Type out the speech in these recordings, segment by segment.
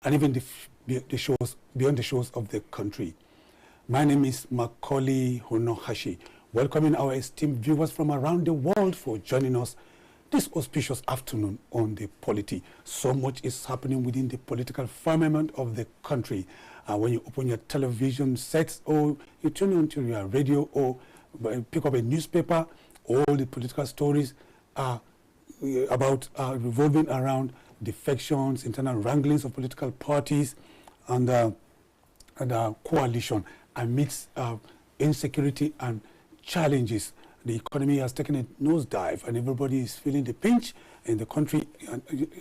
and even beyond the shores of the country. My name is Macauley Hunohashi, welcoming our esteemed viewers from around the world for joining us this auspicious afternoon on the Polity. So much is happening within the political firmament of the country. When you open your television sets, or you tune on to your radio, or pick up a newspaper, all the political stories are revolving around defections, internal wranglings of political parties, and coalition amidst insecurity and challenges. The economy has taken a nosedive, and everybody is feeling the pinch in the country,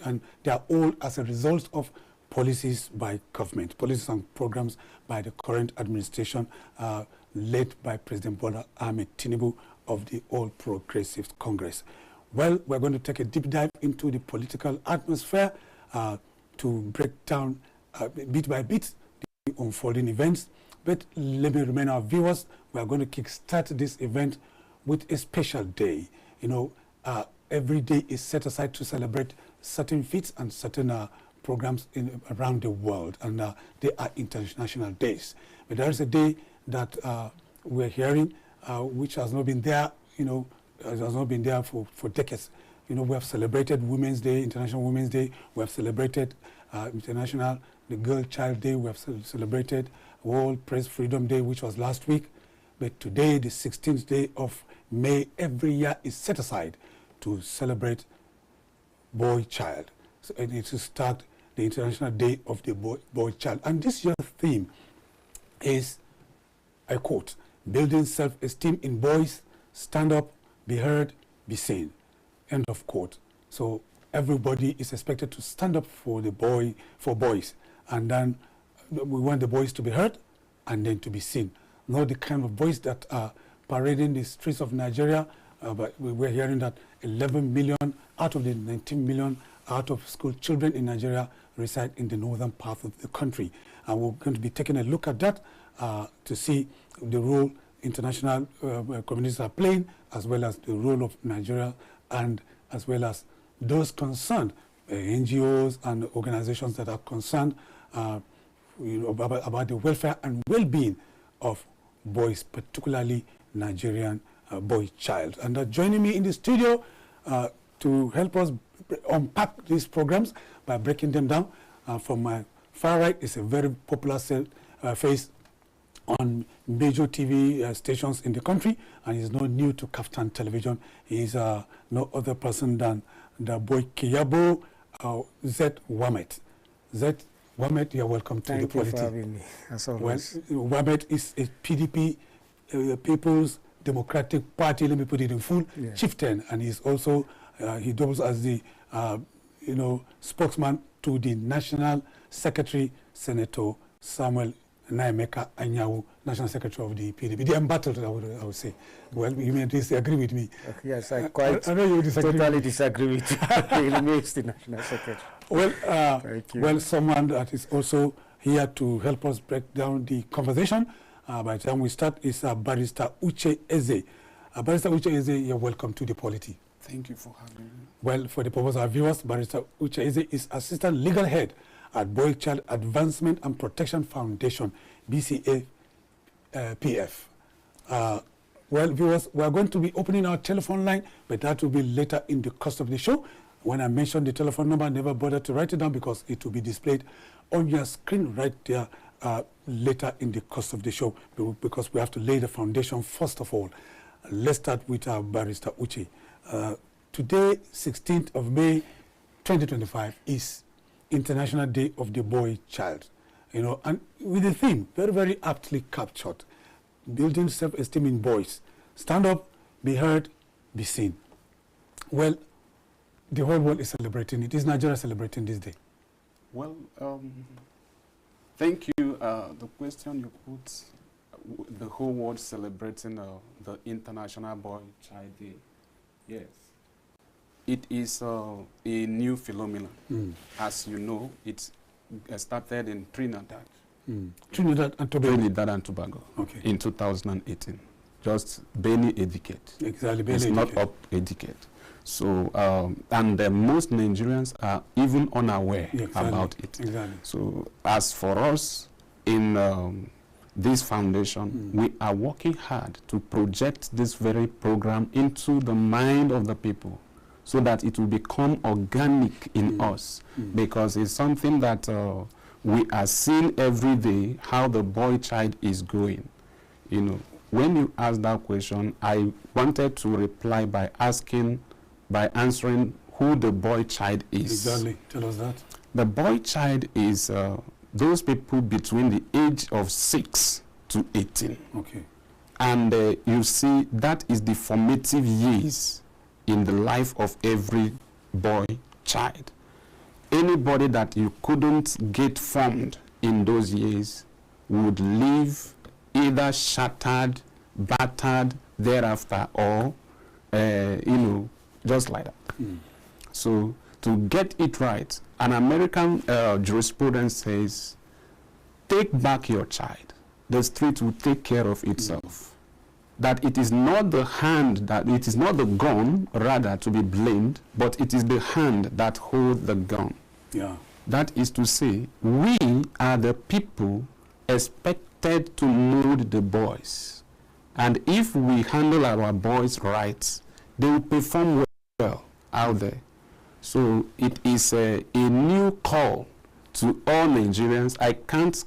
and they are all as a result of policies by government, policies and programs by the current administration, led by President Bola Ahmed Tinubu of the All Progressives Congress. Well, we're going to take a deep dive into the political atmosphere to break down bit by bit the unfolding events. But let me remind our viewers, we are going to kickstart this event with a special day. You know, every day is set aside to celebrate certain feats and certain programs around the world, and they are international days. But there is a day that we're hearing which has not been there, you know, has not been there for decades. You know, we have celebrated Women's Day, International Women's Day. We have celebrated the Girl Child Day. We have celebrated World Press Freedom Day, which was last week. But today, the 16th day of May, every year is set aside to celebrate boy child. So, and it is start the International Day of the boy child. And this year's theme is, I quote, building self-esteem in boys, stand up, be heard, be seen, end of quote. So everybody is expected to stand up for boys, and then we want the boys to be heard and then to be seen. Not the kind of boys that are parading the streets of Nigeria, but we're hearing that 11 million out of the 19 million out of school children in Nigeria reside in the northern part of the country. And we're going to be taking a look at that to see the role international communities are playing, as well as the role of Nigeria, and as well as those concerned, NGOs and organizations that are concerned you know, about the welfare and well-being of boys, particularly Nigerian boy child. And joining me in the studio to help us unpack these programs by breaking them down, from my far right is a very popular face on major TV stations in the country, and he's not new to KAFTAN television. He's no other person than Daboikiabo Z Warmate. Z Warmate, you're welcome to the Polity. Thank you for having me, as always. Well, Warmate is a PDP, People's Democratic Party, let me put it in full, chieftain, and he's also, he doubles as the, you know, spokesman to the National Secretary, Senator Samuel Nnaemeka Anyanwu, National Secretary of the PDP. The embattled, I would say. Well, you may disagree with me. Yes, I quite I know you disagree totally disagree with you. He remains the National Secretary. Well, well, someone that is also here to help us break down the conversation by the time we start is Barrister Uche Eze. Barrister Uche Eze, you're welcome to the Polity. Thank you for having me. Well, for the purpose of our viewers, Barrister Uche Eze is Assistant Legal Head at Boy Child Advancement and Protection Foundation, BCA PF. Well, viewers, we are going to be opening our telephone line, but that will be later in the course of the show. When I mention the telephone number, never bother to write it down because it will be displayed on your screen right there later in the course of the show, because we have to lay the foundation first of all. Let's start with our Barrister Uche. Today, 16th of May, 2025, is International Day of the Boy Child. You know, and with the theme, very, very aptly captured, building self-esteem in boys. Stand up, be heard, be seen. Well, the whole world is celebrating it. Is Nigeria celebrating this day? Well, thank you. The question you put, the whole world celebrating the International Boy Child Day. Yes. It is a new phenomenon. As you know, it started in Trinidad. Trinidad and Tobago. Okay. In 2018. just barely educate. Exactly, It's not up educate. So, and most Nigerians are even unaware about it. Exactly. So, as for us in this foundation, we are working hard to project this very program into the mind of the people so that it will become organic in us, because it's something that we are seeing every day, how the boy child is going. You know, when you asked that question, I wanted to reply by answering who the boy child is. Exactly. Tell us that. The boy child is those people between the age of 6 to 18. Okay. And you see, that is the formative years in the life of every boy child. Anybody that you couldn't get formed in those years would live either shattered, battered thereafter, or, you know, just like that. So, to get it right, an American jurisprudence says, take back your child. The street will take care of itself. That it is not the hand, that it is not the gun, rather, to be blamed, but it is the hand that holds the gun. Yeah. That is to say, we are the people expected to mold the boys. And if we handle our boys right, they will perform well out there. So it is a new call to all Nigerians. I can't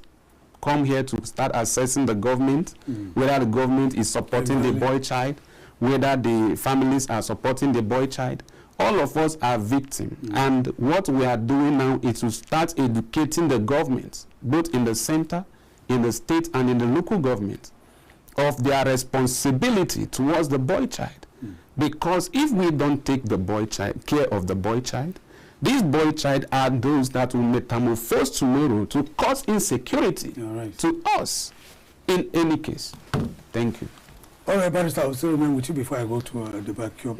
come here to start assessing the government, whether the government is supporting the boy child, whether the families are supporting the boy child. All of us are victims. And what we are doing now is to start educating the government, both in the center, in the state, and in the local government, of their responsibility towards the boy child. Because if we don't take the boy child, care of the boy child, these boy child are those that will metamorphose tomorrow to cause insecurity to us in any case. Thank you. All right, Barrister, I'll still remain with you before I go to the backup.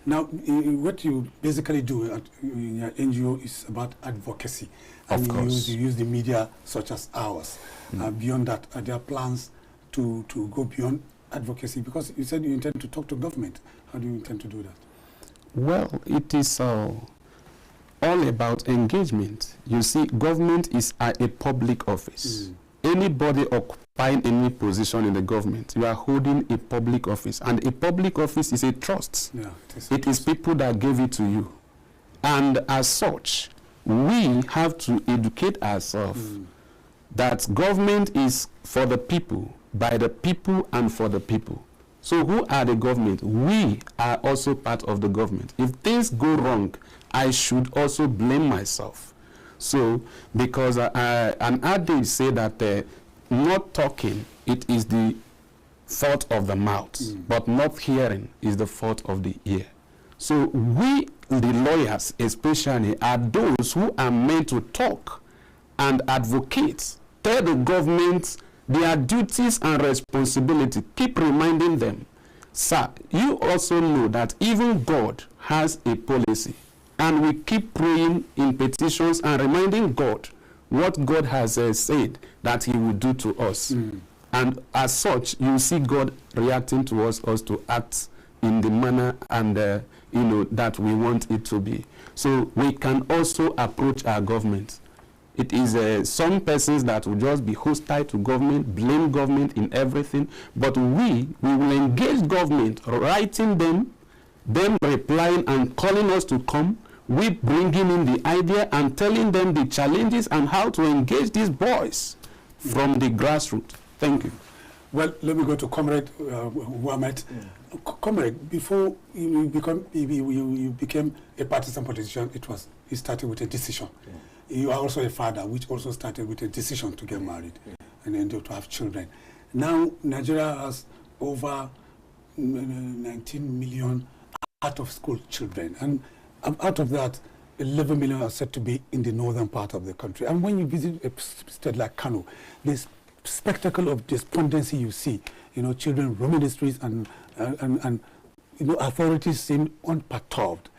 Now, what you basically do in your NGO is about advocacy. Of and course. You use the media such as ours. Beyond that, are there plans to go beyond advocacy? Because you said you intend to talk to government. How do you intend to do that? Well, it is all about engagement. You see, government is a public office. Anybody occupying any position in the government, you are holding a public office. And a public office is a trust. Yeah, it is people that gave it to you. And as such, we have to educate ourselves that government is for the people, by the people, and for the people. So who are the government? We are also part of the government. If things go wrong, I should also blame myself. So, because an adage say that not talking, it is the fault of the mouth, but not hearing is the fault of the ear. So we, the lawyers especially, are those who are meant to talk and advocate, tell the government their duties and responsibility, keep reminding them. Sir, you also know that even God has a policy. And we keep praying in petitions and reminding God what God has said that he will do to us. And as such, you see God reacting towards us to act in the manner and you know, that we want it to be. So we can also approach our government. It is some persons that will just be hostile to government, blame government in everything, but we will engage government, writing them replying and calling us to come, we bringing in the idea and telling them the challenges and how to engage these boys from the grassroots. Thank you. Well, let me go to Comrade Warmate. Comrade, before you became a partisan politician, it started with a decision. You are also a father, which also started with a decision to get married and then to have children. Now, Nigeria has over 19 million out-of-school children. And out of that, 11 million are said to be in the northern part of the country. And when you visit a state like Kano, this spectacle of despondency you see, you know, children roaming the streets and you know, authorities seem unperturbed.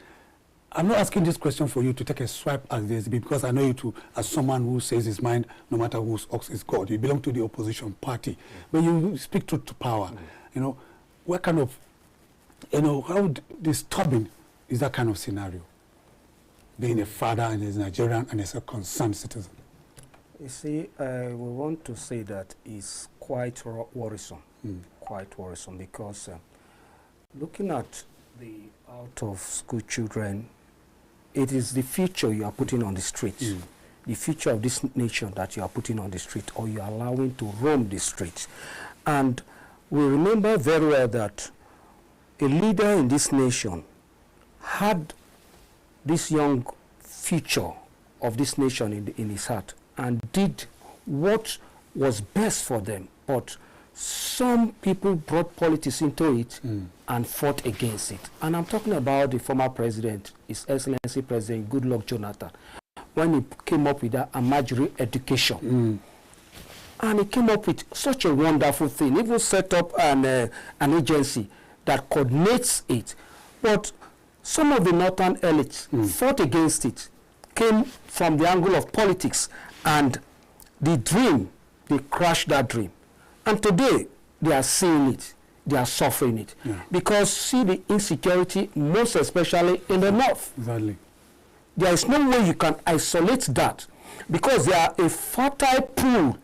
I'm not asking this question for you to take a swipe at this, because I know you to, as someone who says his mind, no matter whose ox is God. You belong to the opposition party. But you speak truth to power. You know, what kind of, how disturbing is that kind of scenario? Being a father and as a Nigerian and as a concerned citizen. You see, we want to say that it's quite worrisome, quite worrisome, because looking at the out-of-school children, it is the future you are putting on the streets, the future of this nation that you are putting on the street, or you are allowing to roam the streets. And we remember very well that a leader in this nation had this young future of this nation in his heart and did what was best for them. But some people brought politics into it and fought against it. And I'm talking about the former president, His Excellency President Goodluck Jonathan, when he came up with that Amajiri education. And he came up with such a wonderful thing. He even set up an agency that coordinates it. But some of the northern elites fought against it, came from the angle of politics, and the dream, they crashed that dream. And today, they are seeing it, they are suffering it. Because see the insecurity, most especially in the north. Exactly. There is no way you can isolate that, because they are a fertile pool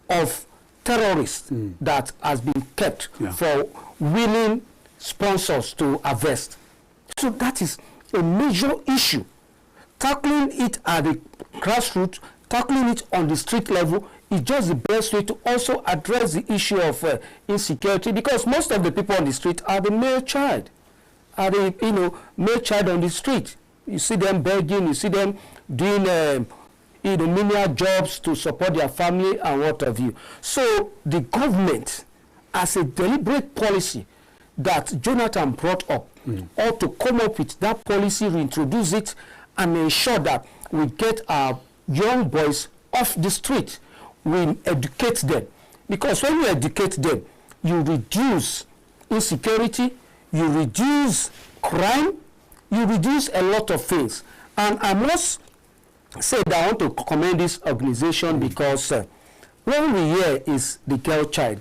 of terrorists that has been kept for willing sponsors to harvest. So that is a major issue. Tackling it at the grassroots, tackling it on the street level is just the best way to also address the issue of insecurity, because most of the people on the street are the male child, male child on the street. You see them begging, you see them doing menial jobs to support their family and what have you. So the government, as a deliberate policy that Jonathan brought up, ought to come up with that policy, reintroduce it, and ensure that we get our young boys off the street. We educate them. Because when you educate them, you reduce insecurity, you reduce crime, you reduce a lot of things. And I must say that I want to commend this organization because what we hear is the girl child.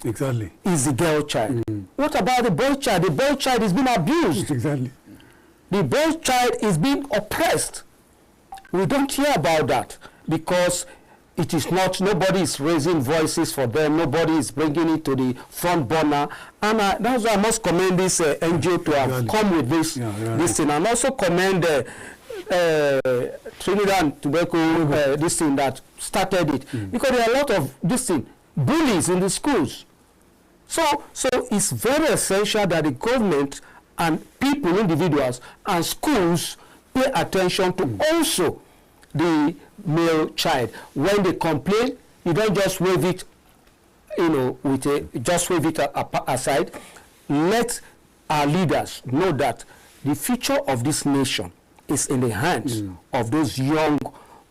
Exactly. Is the girl child. What about the boy child? The boy child is being abused. Exactly. The boy child is being oppressed. We don't hear about that because it is not, nobody is raising voices for them, nobody is bringing it to the front burner. And that's why I must commend this NGO to have come with this, this thing. And also commend Trinidad and Tobago, this thing that started it. Because there are a lot of this thing, bullies in the schools. So it's very essential that the government and people, individuals, and schools pay attention to also the male child. When they complain, you don't just wave it, just wave it aside. Let our leaders know that the future of this nation is in the hands of those young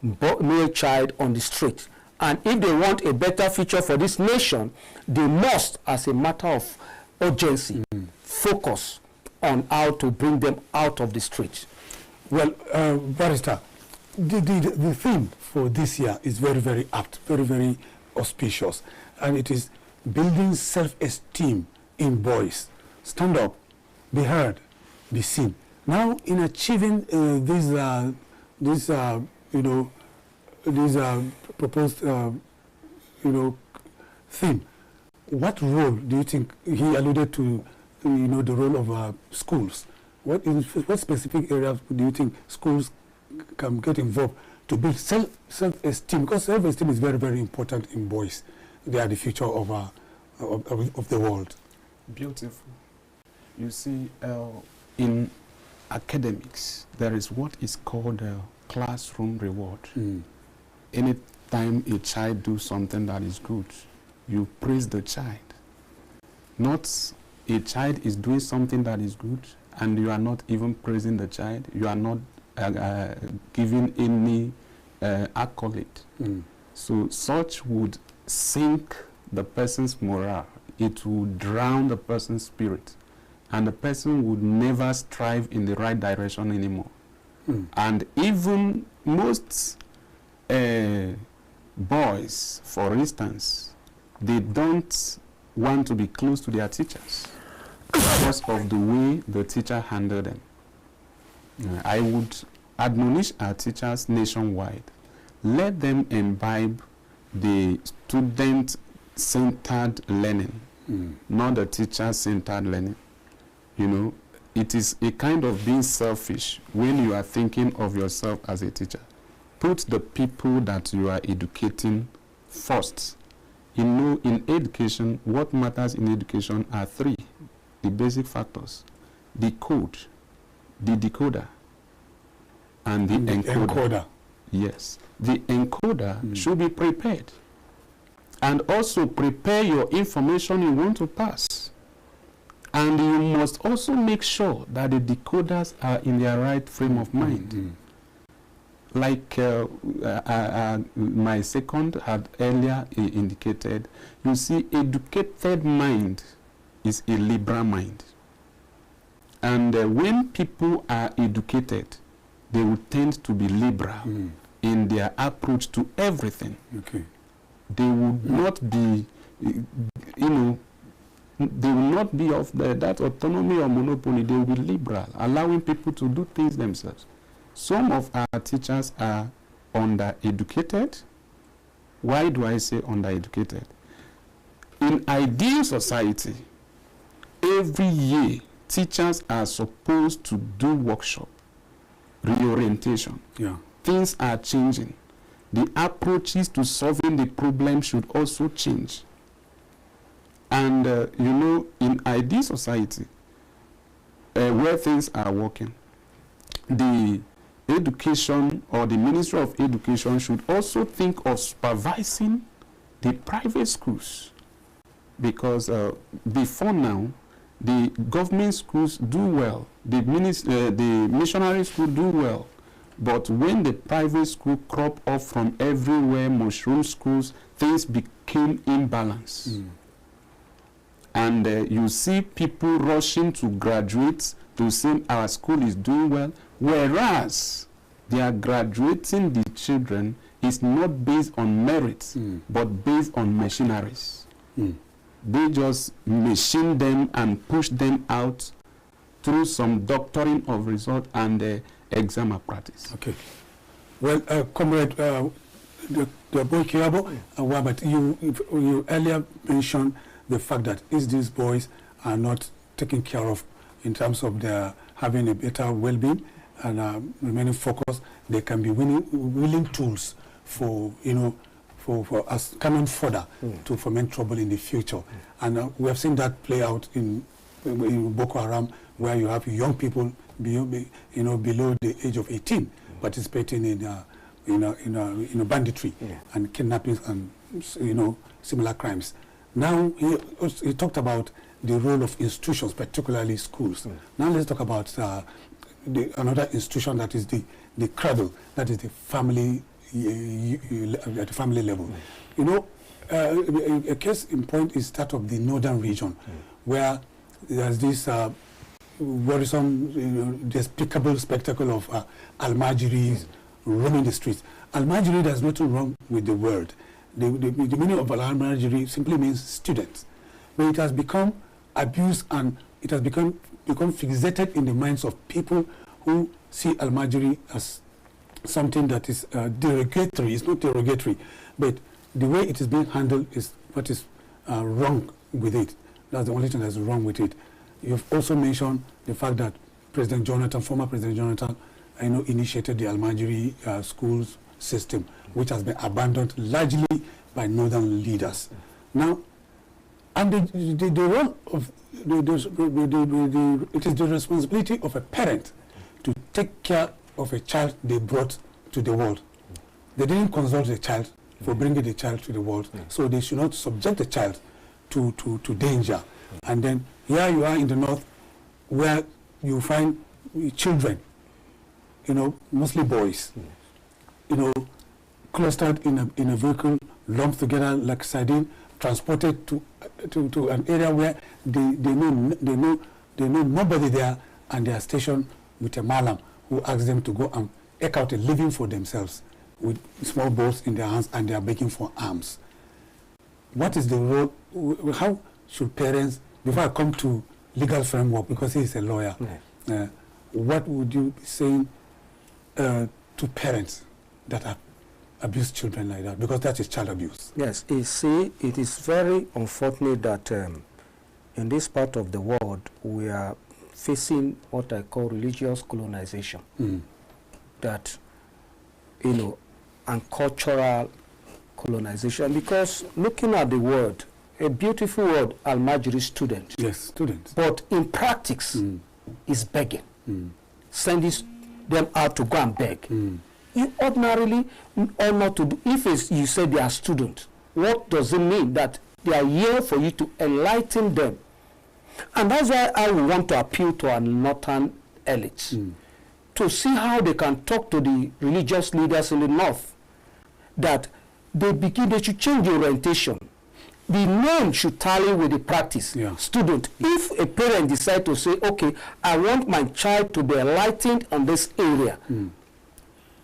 male child on the street. And if they want a better future for this nation, they must, as a matter of urgency, focus on how to bring them out of the street. Well, Barrister, the theme for this year is very, very apt, very, very auspicious. And it is building self-esteem in boys. Stand up, be heard, be seen. Now, in achieving this proposed, theme, what role do you think he alluded to? The role of schools. What specific areas do you think schools can get involved to build self-esteem? Because self-esteem is very, very important in boys. They are the future of the world. Beautiful. You see, in academics, there is what is called a classroom reward. Anytime a child does something that is good, you praise the child. Not a child is doing something that is good and you are not even praising the child. You are not giving any accolade. So such would sink the person's morale. It would drown the person's spirit. And the person would never strive in the right direction anymore. And even most boys, for instance, they don't want to be close to their teachers because of the way the teacher handled them. I would admonish our teachers nationwide, let them imbibe the student-centered learning, not the teacher-centered learning. You know, it is a kind of being selfish when you are thinking of yourself as a teacher. Put the people that you are educating first. You know, in education, what matters in education are three, the basic factors: the code, the decoder, and the encoder. Yes. The encoder should be prepared. And also prepare your information you want to pass. And you must also make sure that the decoders are in their right frame of mind. Like my second had earlier indicated, you see, educated mind is a liberal mind. And when people are educated, they will tend to be liberal in their approach to everything. Okay. They would not be, you know, they will not be of that autonomy or monopoly. They will be liberal, allowing people to do things themselves. Some of our teachers are undereducated. Why do I say undereducated? In ideal society, every year, teachers are supposed to do workshop, reorientation. Yeah. Things are changing. The approaches to solving the problem should also change. And, you know, in ideal society, where things are working, the education or the Ministry of Education should also think of supervising the private schools. Because before now, the government schools do well, the missionary school do well. But when the private school crop up from everywhere, mushroom schools, things became imbalanced. And you see people rushing to graduate to say our school is doing well, whereas they are graduating the children is not based on merit, but based on machineries. They just machine them and push them out through some doctoring of result and exam malpractice. Okay. Well, Comrade Daboikiabo Z Warmate, you earlier mentioned the fact that these boys are not taken care of in terms of their having a better well-being and remaining focused. They can be willing tools for, you know, for us coming further to foment trouble in the future. And we have seen that play out in Boko Haram, where you have young people below the age of 18 participating in banditry and kidnappings and, you know, similar crimes. Now he talked about the role of institutions, particularly schools. Now let's talk about another institution that is the cradle, that is the family, at the family level. You know, a case in point is that of the northern region, where there's this worrisome, despicable spectacle of Almajiris roaming the streets. Almajiri, there's nothing wrong with the word. The meaning of Almajiri simply means students. But it has become abused and it has become fixated in the minds of people who see Almajiri as something that is derogatory. It's not derogatory, but the way it is being handled is what is wrong with it. That's the only thing that's wrong with it. You've also mentioned the fact that former President Jonathan, initiated the Almajiri schools system, which has been abandoned largely by northern leaders. Now, and the role of it is the responsibility of a parent to take care of a child they brought to the world. They didn't consult the child for bringing the child to the world, so they should not subject the child to danger. And then here you are in the north, where you find children, mostly boys, clustered in a vehicle, lumped together like sardine, transported to an area where they know nobody there, and they are stationed with a malam who asks them to go and eke out a living for themselves with small balls in their hands, and they are begging for arms. What is the role? How should parents, before I come to legal framework, because he is a lawyer, what would you be saying to parents that have abused children like that? Because that is child abuse. Yes, you see, it is very unfortunate that in this part of the world, we are facing what I call religious colonization. That, you know, and cultural colonization. Because looking at the word, a beautiful word, Almajiri, student. Yes, student. But in practice, is begging. Sending them out to go and beg. You ordinarily ought not to do. If you say they are students, what does it mean? That they are here for you to enlighten them. And that's why I want to appeal to our northern elites to see how they can talk to the religious leaders in the north, that they should change the orientation. The norm should tally with the practice. Student, if a parent decides to say, okay, I want my child to be enlightened on this area, in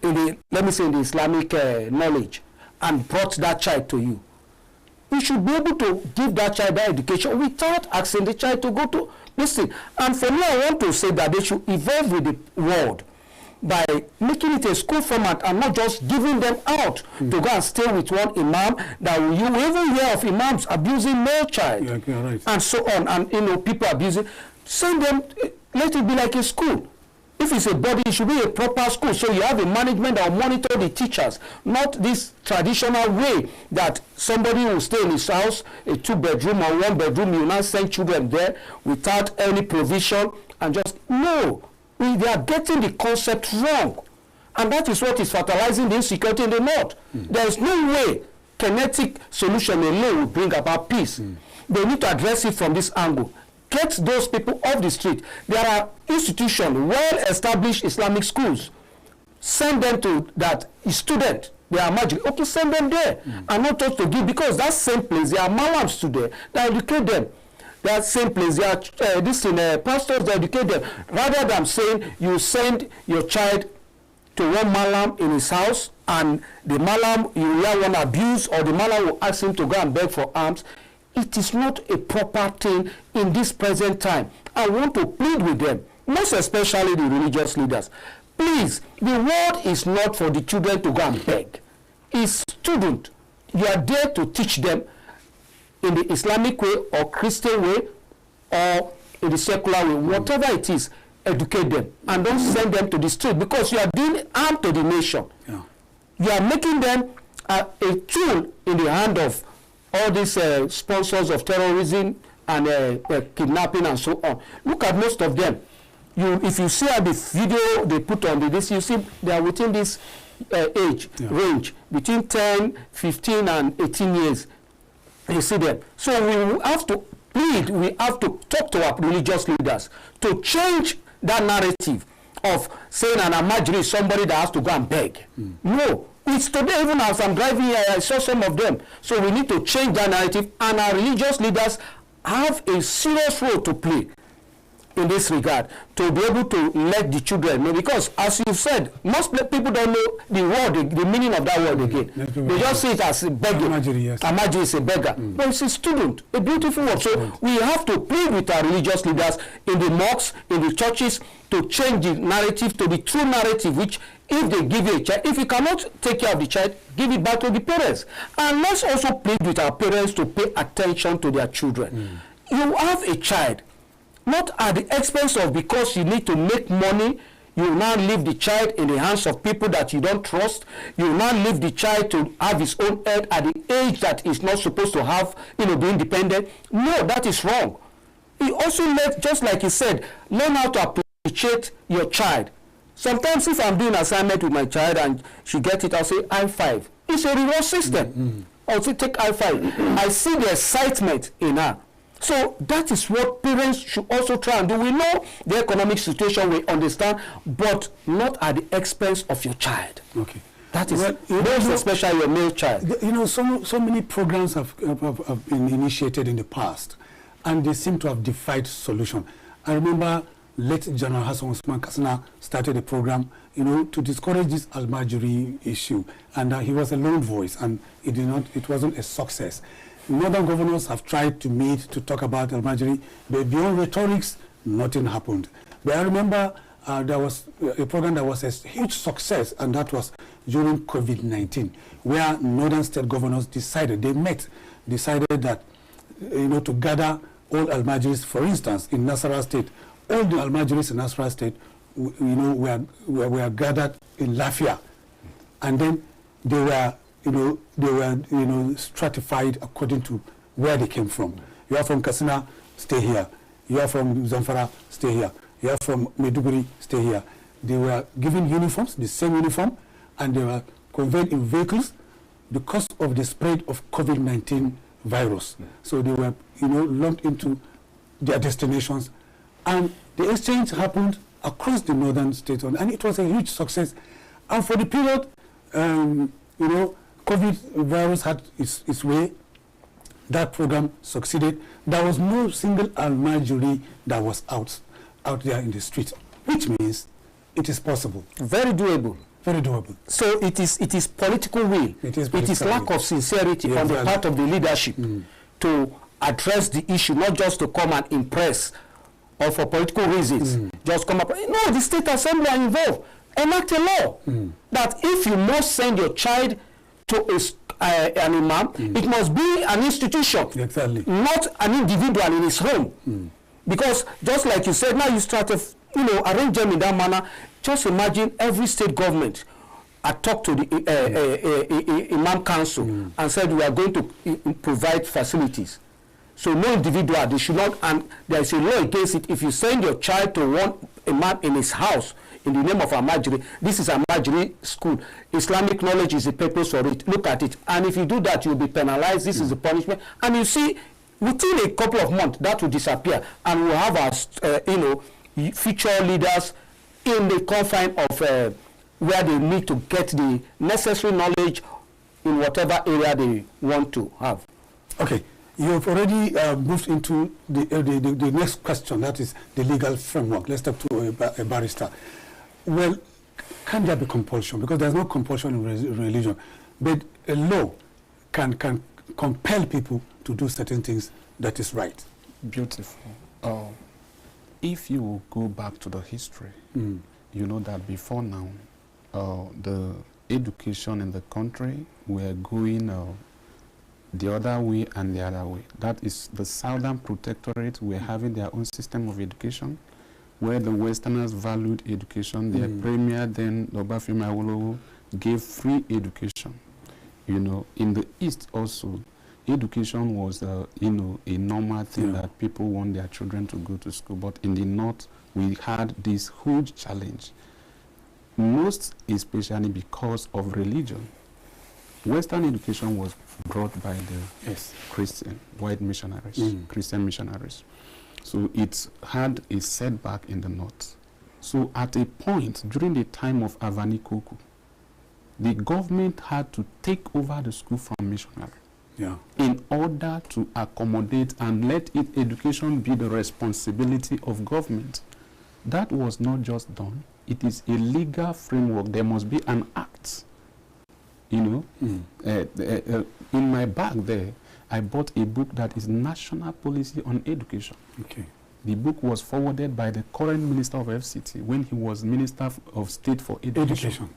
the, let me say, in the Islamic knowledge, and brought that child to you, you should be able to give that child that education without asking the child to go to listen. And for me, I want to say that they should evolve with the world by making it a school format and not just giving them out to go and stay with one imam. That you will even hear of imams abusing male child, and so on, and you know, people abusing. Send them, let it be like a school. If it's a body, it should be a proper school. So you have a management that will monitor the teachers, not this traditional way that somebody will stay in his house, a 2-bedroom or 1-bedroom, you now send children there without any provision and just, no. They are getting the concept wrong. And that is what is fertilizing the insecurity in the north. There is no way kinetic solution alone will bring about peace. They need to address it from this angle. Get those people off the street. There are institutions, well-established Islamic schools. Send them to that student. They are magic. Okay, send them there. And not just to give, because that same place, there are malams today that educate them. That same place, there are pastors that educate them. Rather than saying you send your child to one malam in his house, and the malam, you hear one abuse, or the malam will ask him to go and beg for alms. It is not a proper thing in this present time. I want to plead with them, most especially the religious leaders. Please, the world is not for the children to go and beg. It's student. You are there to teach them in the Islamic way or Christian way or in the secular way, whatever it is, educate them and don't send them to the street, because you are doing harm to the nation. You are making them a tool in the hand of all these sponsors of terrorism and kidnapping and so on. Look at most of them. If you see the video they put on this, you see they are within this age range, between 10, 15 and 18 years. You see them. So we have to plead, we have to talk to our religious leaders to change that narrative of saying an Almajiri is somebody that has to go and beg. No. It's today, even as I'm driving here, I saw some of them. So we need to change that narrative, and our religious leaders have a serious role to play in this regard, to be able to let the children know, because as you said, most people don't know the word, the meaning of that word again. They just see it as a beggar. Almajiri is a beggar. But it's a student, a beautiful word. So we have to plead with our religious leaders in the mosques, in the churches, to change the narrative to the true narrative, which if they give you a child, if you cannot take care of the child, give it back to the parents. And let's also plead with our parents to pay attention to their children. You have a child, not at the expense of, because you need to make money, you now leave the child in the hands of people that you don't trust. You now leave the child to have his own head at the age that he's not supposed to have, be independent. No, that is wrong. You also just like he said, learn how to appreciate your child. Sometimes if I'm doing assignment with my child and she gets it, I'll say high five. It's a reward system. I'll say take high five. I see the excitement in her. So that is what parents should also try and do. We know the economic situation, we understand, but not at the expense of your child. Okay. That is, especially your male child. So many programs have been initiated in the past, and they seem to have defied solution. I remember late General Hassan Usman Katsina started a program, to discourage this Almajiri issue, and he was a lone voice, and it wasn't a success. northern governors have tried to meet to talk about Almajiri, but beyond rhetorics, nothing happened. But I remember there was a program that was a huge success, and that was during COVID-19, where northern state governors decided that, to gather all Almajiris. For instance, in Nasarawa State, all the Almajiris in Nasarawa State, were gathered in Lafia, and then they were stratified according to where they came from. You are from Katsina, stay here. You are from Zamfara, stay here. You are from Maiduguri, stay here. They were given uniforms, the same uniform, and they were conveyed in vehicles because of the spread of COVID-19 virus. So they were, lumped into their destinations, and the exchange happened across the northern states, and it was a huge success. And for the period, COVID virus had its way. That program succeeded. There was no single Almajiri that was out there in the streets, which means it is possible. Very doable. Very doable. So it is political will. It is lack of sincerity on the part of the leadership to address the issue, not just to come and impress or for political reasons. Just come up. No, the state assembly are involved. Enact a law that if you must send your child to an imam, it must be an institution, not an individual in his home. Because just like you said, now you start to arrange them in that manner. Just imagine every state government had talked to the Imam Council and said we are going to provide facilities. So no individual, they should not, and there is a law against it. If you send your child to one imam in his house in the name of Almajiri, this is Almajiri school. Islamic knowledge is the purpose for it. Look at it. And if you do that, you'll be penalized. This is the punishment. And you see, within a couple of months, that will disappear. And we'll have our, future leaders in the confine of where they need to get the necessary knowledge in whatever area they want to have. Okay. You've already moved into the next question, that is the legal framework. Let's talk to a barrister. Well, can there be compulsion? Because there's no compulsion in religion. But a law can compel people to do certain things that is right. Beautiful. If you go back to the history, you know that before now, the education in the country were going the other way and the other way. That is, the Southern Protectorate were having their own system of education, where the Westerners valued education. Their premier then, Obafemi Awolowo, gave free education. In the East also, education was, a normal thing that people want their children to go to school. But in the North, we had this huge challenge, most especially because of religion. Western education was brought by the Christian, white missionaries, Christian missionaries. So it had a setback in the North. So at a point, during the time of Avani Koku, the government had to take over the school from missionaries in order to accommodate and let education be the responsibility of government. That was not just done. It is a legal framework. There must be an act. In my bag there, I bought a book that is National Policy on Education. Okay. The book was forwarded by the current Minister of FCT when he was Minister of State for Education.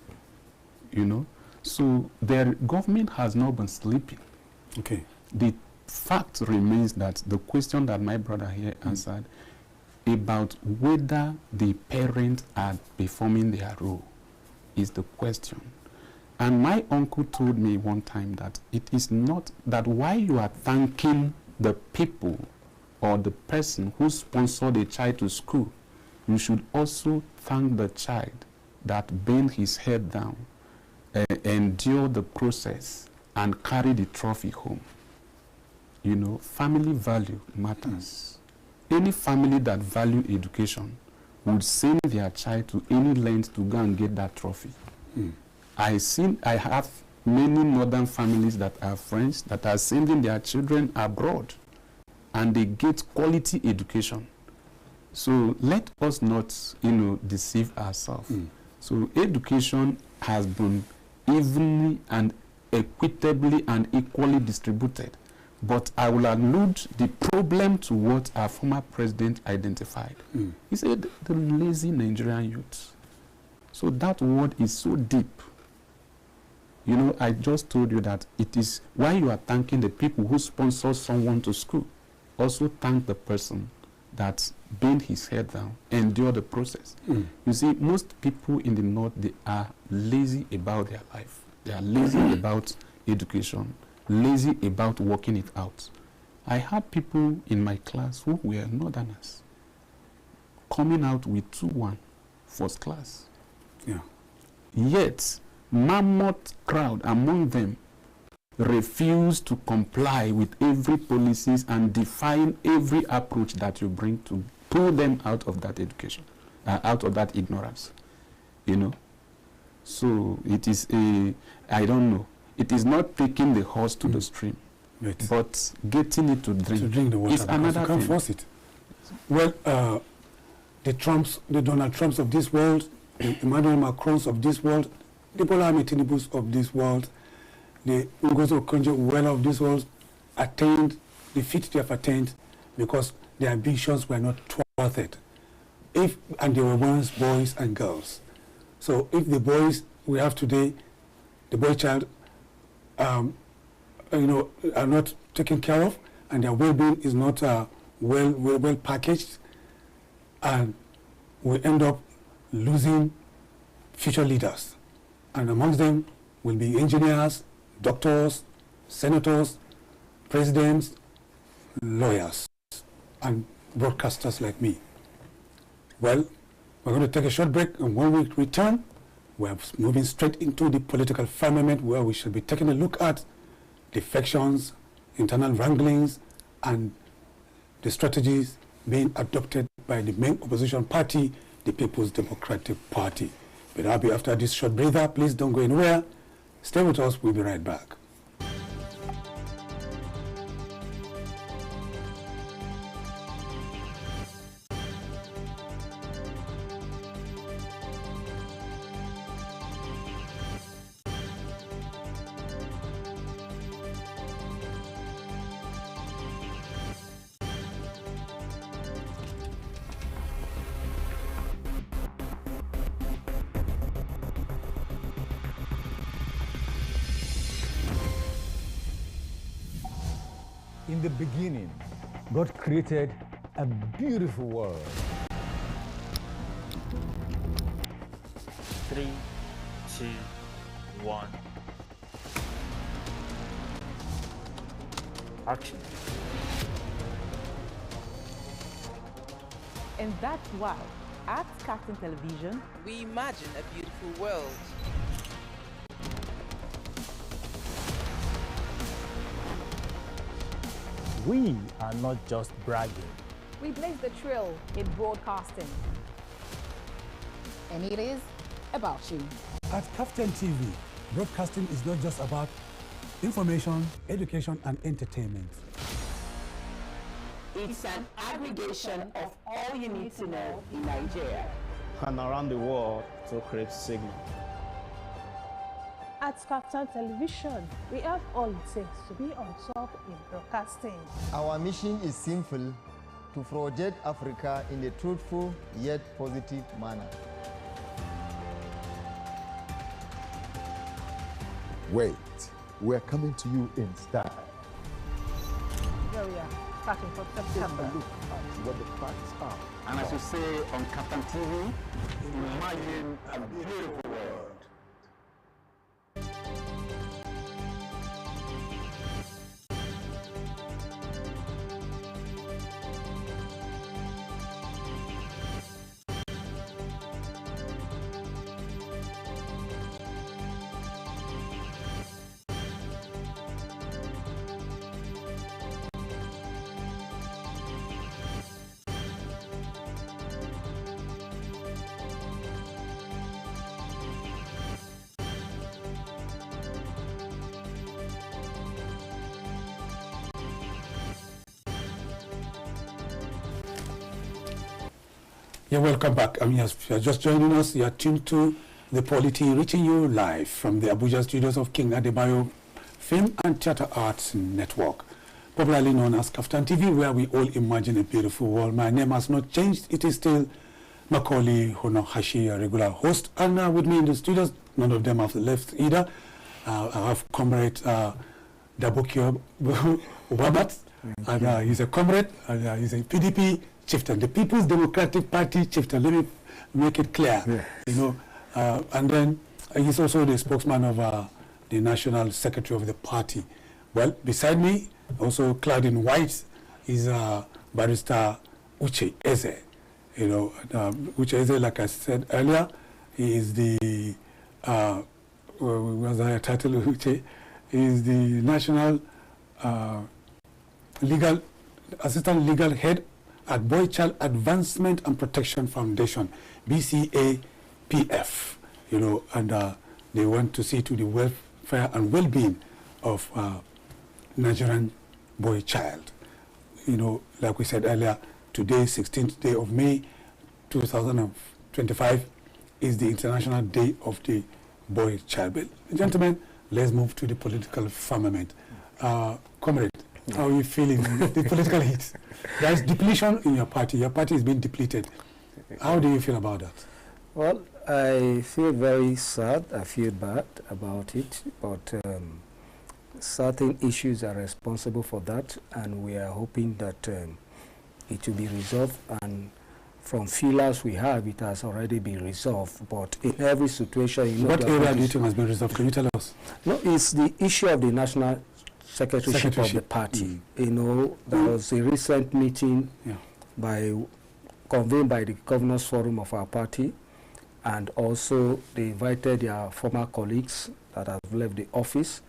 So their government has not been sleeping. Okay. The fact remains that the question that my brother here answered about whether the parents are performing their role is the question. And my uncle told me one time that it is not that while you are thanking the people or the person who sponsored a child to school, you should also thank the child that bent his head down, endure the process, and carry the trophy home. Family value matters. Any family that value education would send their child to any length to go and get that trophy. I have many northern families that are friends that are sending their children abroad and they get quality education. So let us not, deceive ourselves. So education has been evenly and equitably and equally distributed But I will allude the problem to what our former president identified. He said the lazy Nigerian youth. So that word is so deep. You know, I just told you that it is why you are thanking the people who sponsor someone to school. Also thank the person that bent his head down, endure the process. You see, most people in the North, they are lazy about their life. They are lazy about education, lazy about working it out. I had people in my class who were Northerners coming out with 2-1 first class. Yeah. Yet, mammoth crowd among them refuse to comply with every policies and define every approach that you bring to pull them out of that education, out of that ignorance, you know. So it is I don't know, it is not taking the horse to the stream, but getting it to drink. To drink the water, is another you can't thing. force it. Well, the Donald Trumps of this world, the Emmanuel Macrons of this world, the Bola Ahmed Tinubus of this world, the Ngozi Okonjo-Iweala of this world attained the feat they have attained because their ambitions were not thwarted. And they were once boys and girls. So if the boys we have today, the boy child, are not taken care of, and their well-being is not well packaged, and we end up losing future leaders. And amongst them will be engineers, doctors, senators, presidents, lawyers, and broadcasters like me. Well, we're going to take a short break, and when we return, we're moving straight into the political firmament, where we shall be taking a look at defections, internal wranglings, and the strategies being adopted by the main opposition party, the People's Democratic Party. But I'll be after this short breather. Please don't go anywhere. Stay with us. We'll be right back. In the beginning, God created a beautiful world. 3, 2, 1. Action. And that's why, at KAFTAN Television, we imagine a beautiful world. We are not just bragging. We blaze the trail in broadcasting. And it is about you. At KAFTAN TV, broadcasting is not just about information, education, and entertainment. It's an aggregation of all you need to know in Nigeria and around the world to create signal. At KAFTAN Television, we have all it takes to be on top in broadcasting. Our mission is simple: to project Africa in a truthful yet positive manner. Wait, we're coming to you in style. Here we are, starting from September. Take a look at what the facts are. And as you say on KAFTAN TV, imagine a beautiful world. You're welcome back. Yes, if you're just joining us, you're tuned to the Polity, reaching you live from the Abuja studios of King Adebayo Film and Theatre Arts Network. popularly known as KAFTAN TV, where we all imagine a beautiful world. My name has not changed. It is still Macauley Hunohashi, a regular host. And with me in the studios, none of them have left either. I have Comrade Daboikiabo Z Warmate, and he's a comrade, and he's a PDP chieftain, the People's Democratic Party chieftain. Let me make it clear, you know. And then he's also the spokesman of the National Secretary of the party. Well, beside me, also clad in white, is Barrister Uche Eze. You know, Uche Eze, like I said earlier, he is the what's the title of Uche? He is the National Assistant Legal Head at Boy Child Advancement and Protection Foundation, BCAPF. You know, and they want to see to the welfare and well-being of Nigerian boy child. You know, like we said earlier, today, 16th day of May, 2025, is the International Day of the Boy Child. But, gentlemen, let's move to the political firmament. Comrade, how are you feeling the political heat? There is depletion in your party. Your party is being depleted. How do you feel about that? Well, I feel very sad. I feel bad about it, but certain issues are responsible for that, and we are hoping that it will be resolved. And from feelers we have, it has already been resolved. But in every situation, you know, what area do you think has been resolved? Can you tell us? No, it's the issue of the National Secretaryship of the party. You know, there was a recent meeting convened by the Governors Forum of our party, and also they invited their former colleagues that have left the office,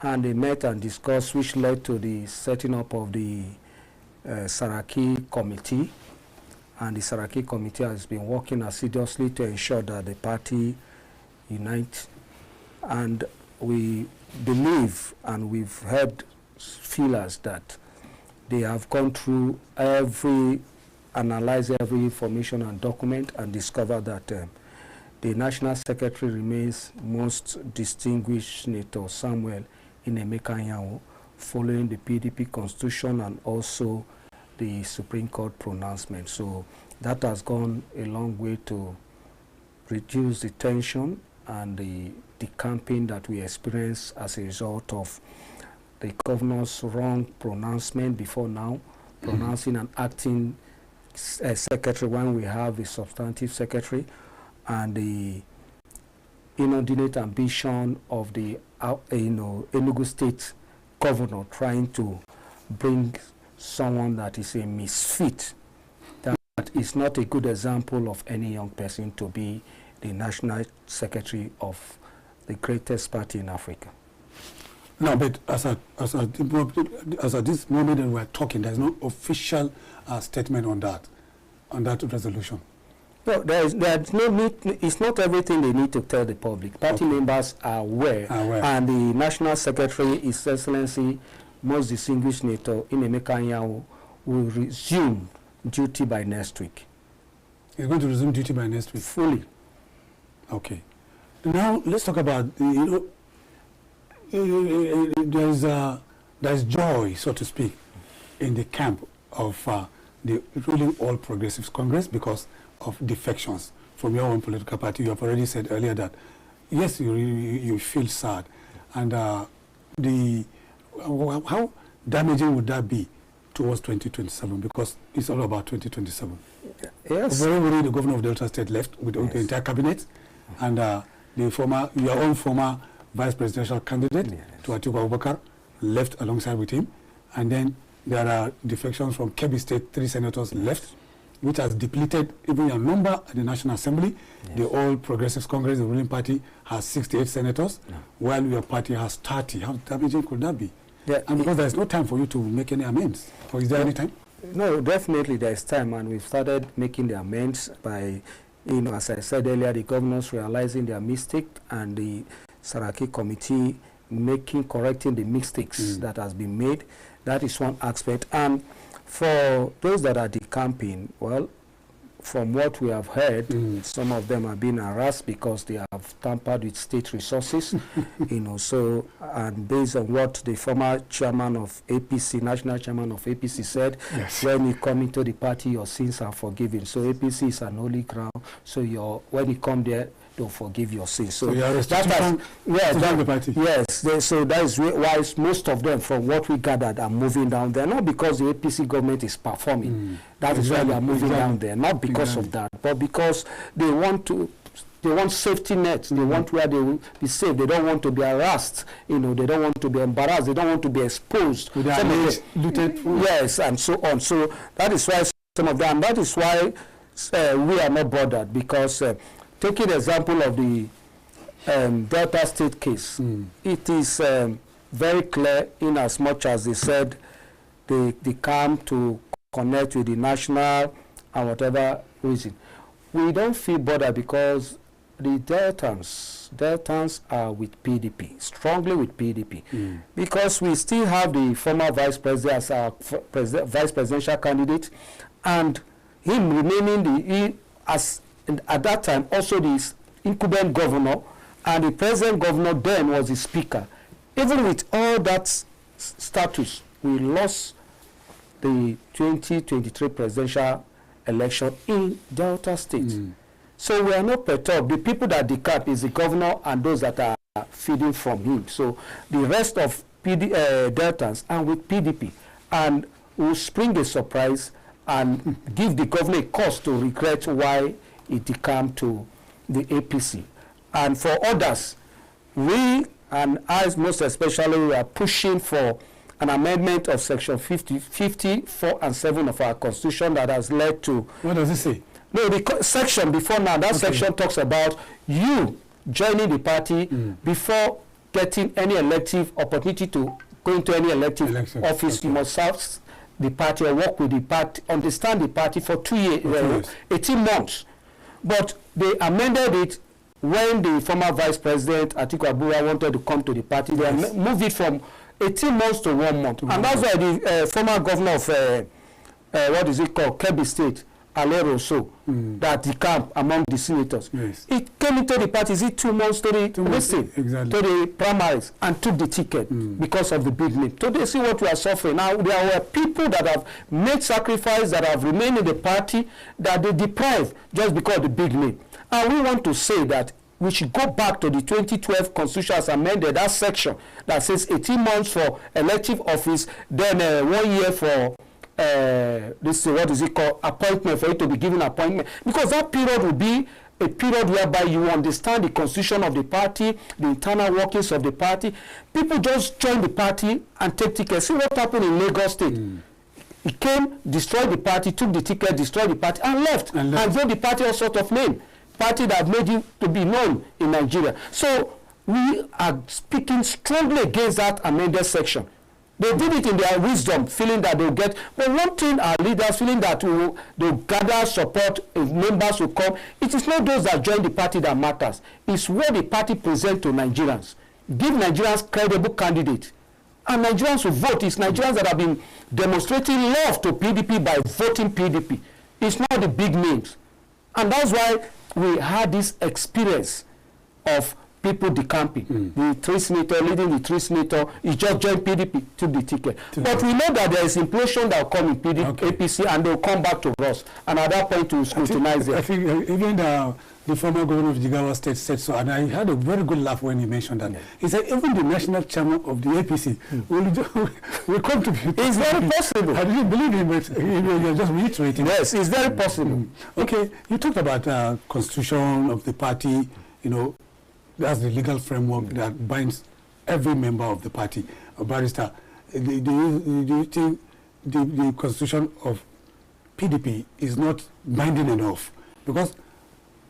and they met and discussed, which led to the setting up of the Saraki Committee. And the Saraki Committee has been working assiduously to ensure that the party unites. And we believe, and we've heard feelers that they have gone through analyze every information and document, and discover that the National Secretary remains most distinguished Senator Samuel Nnaemeka Anyanwu, following the PDP Constitution and also the Supreme Court pronouncement. So that has gone a long way to reduce the tension and the campaign that we experience as a result of the governor's wrong pronouncement before now, pronouncing and acting secretary when we have a substantive secretary, and the inordinate ambition of the Enugu State governor trying to bring someone that is a misfit, that is not a good example of any young person to be the national secretary of the greatest party in Africa. No, but as at this moment that we're talking, there's no official statement on that resolution. No, there's no need. It's not everything they need to tell the public. Party members are aware, and the National Secretary, His Excellency, most distinguished Senator Nnaemeka Anyanwu, will resume duty by next week. He's going to resume duty by next week? Fully. Okay. Now, let's talk about, there's joy, so to speak, in the camp of the ruling All Progressives Congress because of defections from your own political party. You have already said earlier that, yes, you feel sad. And how damaging would that be towards 2027? Because it's all about 2027. Yes. Very worried the governor of Delta State left with the entire cabinet, and your own former vice presidential candidate, to Atiku Abubakar, left alongside with him. And then there are defections from Kebbi State, 3 senators left, which has depleted even your number at the National Assembly. The All Progressives Congress, the ruling party, has 68 senators, while your party has 30. How damaging could that be? And because there's no time for you to make any amends. Or is there any time? No, definitely there's time, and we've started making the amends by, as I said earlier, the governors realizing their mistake, and the Saraki Committee correcting the mistakes that has been made. That is one aspect. And for those that are decamping, well, from what we have heard, some of them have been harassed because they have tampered with state resources, so, and based on what the former chairman of APC, national chairman of APC said, when you come into the party, your sins are forgiven. So APC is an holy ground, so when you come there, they'll forgive your sins. So you are restricted from the party? Yes, so that is why most of them, from what we gathered, are moving down there, not because the APC government is performing. That is why they are moving down there, not because of that, but because they want safety nets. They want where they will be safe. They don't want to be harassed. They don't want to be embarrassed. They don't want to be exposed. Yes, and so on. So that is why some of them. That is why we are not bothered, because taking the example of the Delta State case, it is very clear, in as much as they said they come to connect with the national and whatever reason. We don't feel bothered because the Deltans are with PDP, strongly with PDP, because we still have the former vice president as our vice presidential candidate, and him remaining at that time also the incumbent governor, and the present governor then was the speaker. Even with all that status, we lost the 2023 presidential election in Delta State. So we are not perturbed. The people that decap is the governor and those that are feeding from him. So the rest of Deltans are with PDP, and will spring a surprise and give the governor a cause to regret why it decamped to the APC. And for others, we, and I most especially, we are pushing for an amendment of section 54 and 7 of our constitution that has led to... What does it say? No, the section before now, that section talks about you joining the party before getting any elective opportunity to go into any elective office. You must serve the party or work with the party, understand the party for 2 years, 18 months. But they amended it when the former vice president, Atiku Abubakar, wanted to come to the party. They moved it from 18 months to 1 month. And that's why the former governor of, what is it called, Kebbi State, Alero So, that decamped among the senators. It came into the party, is it 2 months to the to the primaries, and took the ticket because of the big name. So they see what we are suffering. Now, there were people that have made sacrifice, that have remained in the party, that they deprived just because of the big name. And we want to say that we should go back to the 2012 Constitution as amended, that section that says 18 months for elective office, then 1 year for this, what is it called, appointment, for you to be given appointment. Because that period will be a period whereby you understand the constitution of the party, the internal workings of the party. People just join the party and take tickets. See what happened in Lagos State. He came, destroyed the party, took the ticket, destroyed the party, and left. And gave the party all sort of name. Party that made him to be known in Nigeria. So we are speaking strongly against that amended section. They did it in their wisdom, feeling that they'll get. But one thing, our leaders feeling that they'll gather support, if members will come. It is not those that join the party that matters. It's what the party presents to Nigerians. Give Nigerians credible candidates. And Nigerians will vote. It's Nigerians that have been demonstrating love to PDP by voting PDP. It's not the big names. And that's why we had this experience of people decamping. The three senator, leading the three senator, he just joined PDP, took the ticket. But we know that there is inflation that will come in PDP, APC, and they will come back to us. And at that point, we scrutinize it. I think even the former governor of Jigawa State said so, and I had a very good laugh when he mentioned that. He said even the national chairman of the APC will come to PDP. It's very possible. I didn't believe him, but you're just reiterating. Yes, it's very possible. Okay, you talked about constitution of the party, that's the legal framework that binds every member of the party. Barrister, do you think the constitution of PDP is not binding enough? Because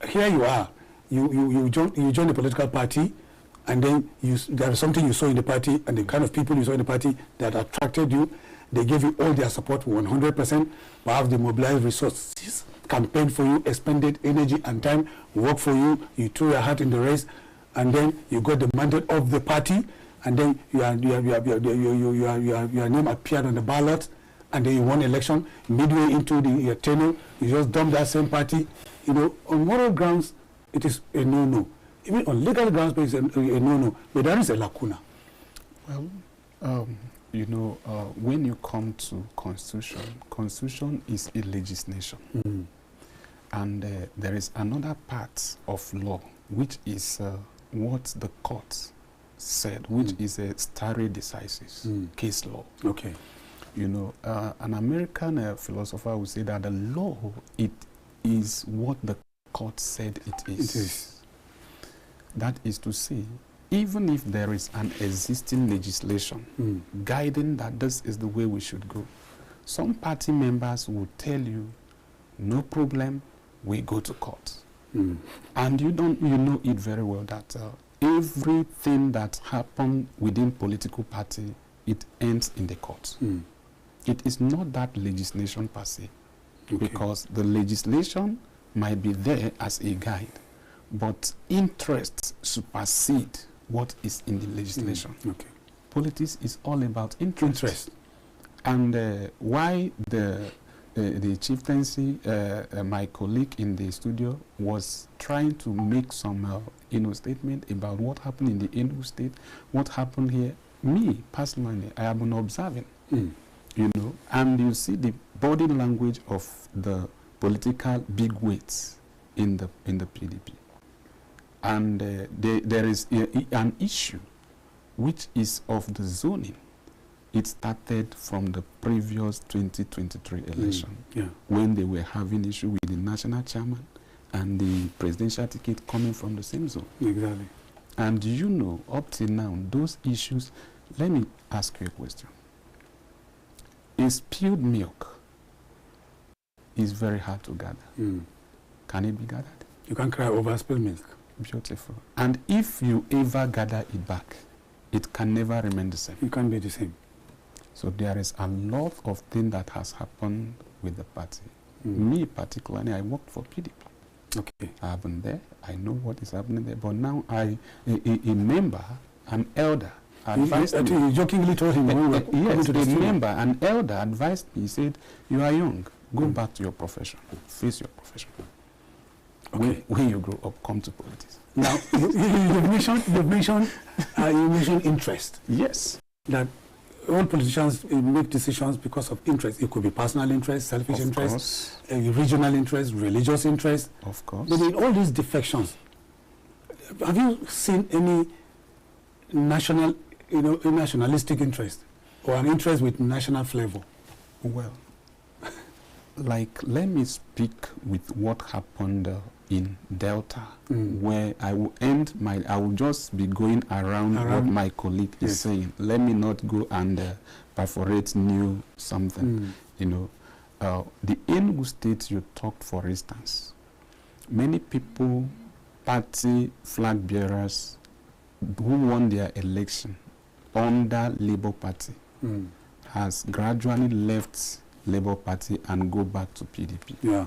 here you are, you join a political party, and then there is something you saw in the party, and the kind of people you saw in the party that attracted you. They gave you all their support 100%, perhaps they mobilized resources, campaigned for you, expended energy and time, worked for you, you threw your hat in the race, and then you got the mandate of the party, and then your name appeared on the ballot, and then you won election, midway into the tenure, you just dump that same party. You know, on moral grounds, it is a no-no. Even on legal grounds, it's a no-no. But there is a lacuna. Well, you know, when you come to constitution is a legislation. And there is another part of law, which is what the court said, which is a stare decisis, case law. Okay. You know, an American philosopher would say that the law, it is what the court said it is. It is. That is to say, even if there is an existing legislation guiding that this is the way we should go, some party members will tell you, no problem, we go to court. And you know it very well that everything that happens within political party, it ends in the court. It is not that legislation per se, because the legislation might be there as a guide, but interests supersede what is in the legislation. Politics is all about interest. And why the chieftaincy, my colleague in the studio was trying to make some statement about what happened in the Enugu state, what happened here. Me personally, I have been observing, you know, and you see the body language of the political bigwigs in the PDP, and there is an issue which is of the zoning. It started from the previous 2023 election, when they were having issue with the national chairman and the presidential ticket coming from the same zone. Exactly. And you know, up till now, those issues, let me ask you a question. A spilled milk is very hard to gather. Can it be gathered? You can cry over spilled milk. Beautiful. And if you ever gather it back, it can never remain the same. It can't be the same. So there is a lot of things that has happened with the party. Me particularly, I worked for PDP. Okay. I have been there. I know what is happening there. But now a member, an elder, advised me. You jokingly told him when we were yes, to the member, an elder advised me. He said, "You are young. Go back to your profession. Face your profession. Okay. When you grow up, come to politics." Now, you mentioned interest. Yes. That all politicians make decisions because of interest. It could be personal interest, selfish interest, regional interest, religious interest. Of course. But in all these defections, have you seen any national, nationalistic interest or an interest with national flavor? Well, let me speak with what happened in Delta, where I will just be going around what my colleague is saying. Let me not go and perforate new something. You know, the Enugu state you talked, for instance, many people, party flag bearers who won their election under Labour Party has gradually left Labour Party and go back to PDP. Yeah.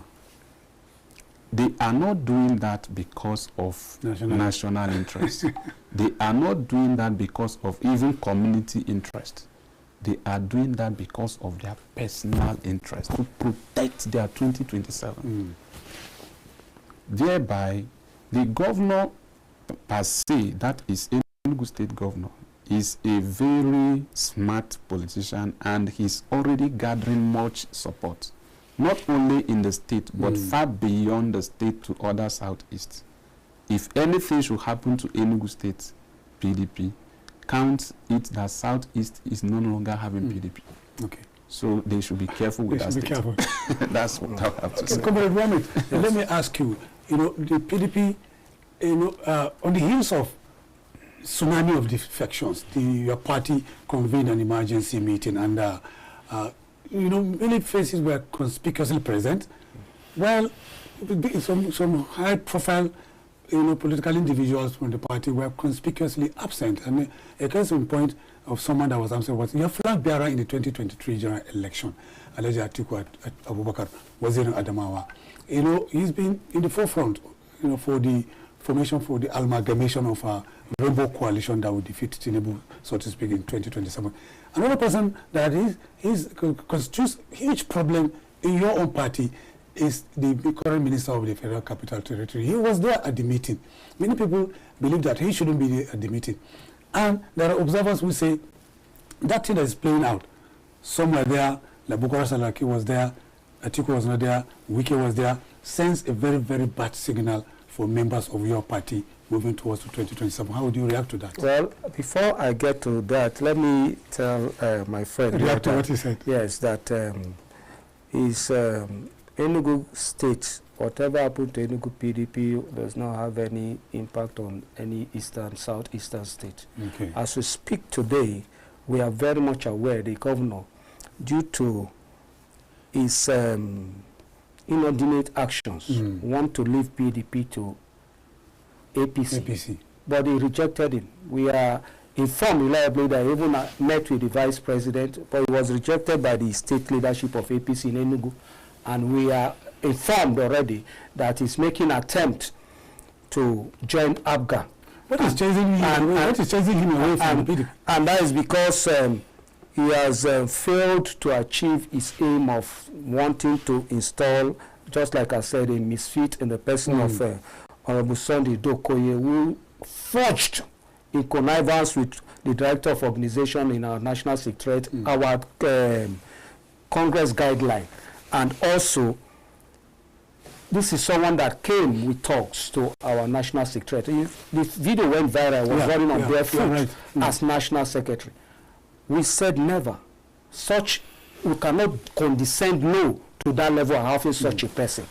They are not doing that because of national interest. They are not doing that because of even community interest. They are doing that because of their personal interest, to protect their 2027. Thereby, the governor per se, that is Enugu State Governor, is a very smart politician, and he's already gathering much support, not only in the state, but far beyond the state to other southeast. If anything should happen to Enugu State PDP, count it that southeast is no longer having PDP. Okay. So they should be careful with that state. Careful. That's what I have to say. Comrade Warmate, let me ask you, the PDP, on the heels of tsunami of defections, your party convened an emergency meeting, and many faces were conspicuously present, while some high-profile, political individuals from the party were conspicuously absent. And a case in point of someone that was absent was your flag bearer in the 2023 general election, Alhaji Atiku Abubakar Waziri Adamawa. He's been in the forefront, for the formation, for the amalgamation of rainbow coalition that will defeat Tinubu, so to speak, in 2027. Another person that constitutes huge problem in your own party is the current minister of the Federal Capital Territory. He was there at the meeting. Many people believe that he shouldn't be there at the meeting. And there are observers who say that thing that is playing out. Some were there, Labukara Salaki was there, Atiku was not there, Wike was there, sends a very, very bad signal for members of your party moving towards 2027. How would you react to that? Well, before I get to that, let me tell my friend. React to what he said. Yes, that is Enugu State, whatever happened to Enugu PDP does not have any impact on any southeastern state. Okay. As we speak today, we are very much aware the governor, due to his inordinate actions, want to leave PDP to APC. But he rejected it. We are informed reliably that he even met with the vice president, but he was rejected by the state leadership of APC in Enugu. And we are informed already that he's making an attempt to join ABGA. What is chasing him away from the PDP? And that is because he has failed to achieve his aim of wanting to install, just like I said, a misfit in the person of Honorable Sunday Dokoye, who forged in connivance with the director of organization in our national secretariat, our Congress guideline. And also, this is someone that came with talks to our national secretary. The video went viral, was running on barefoot as national secretary. We said never. We cannot condescend to that level of having such a person.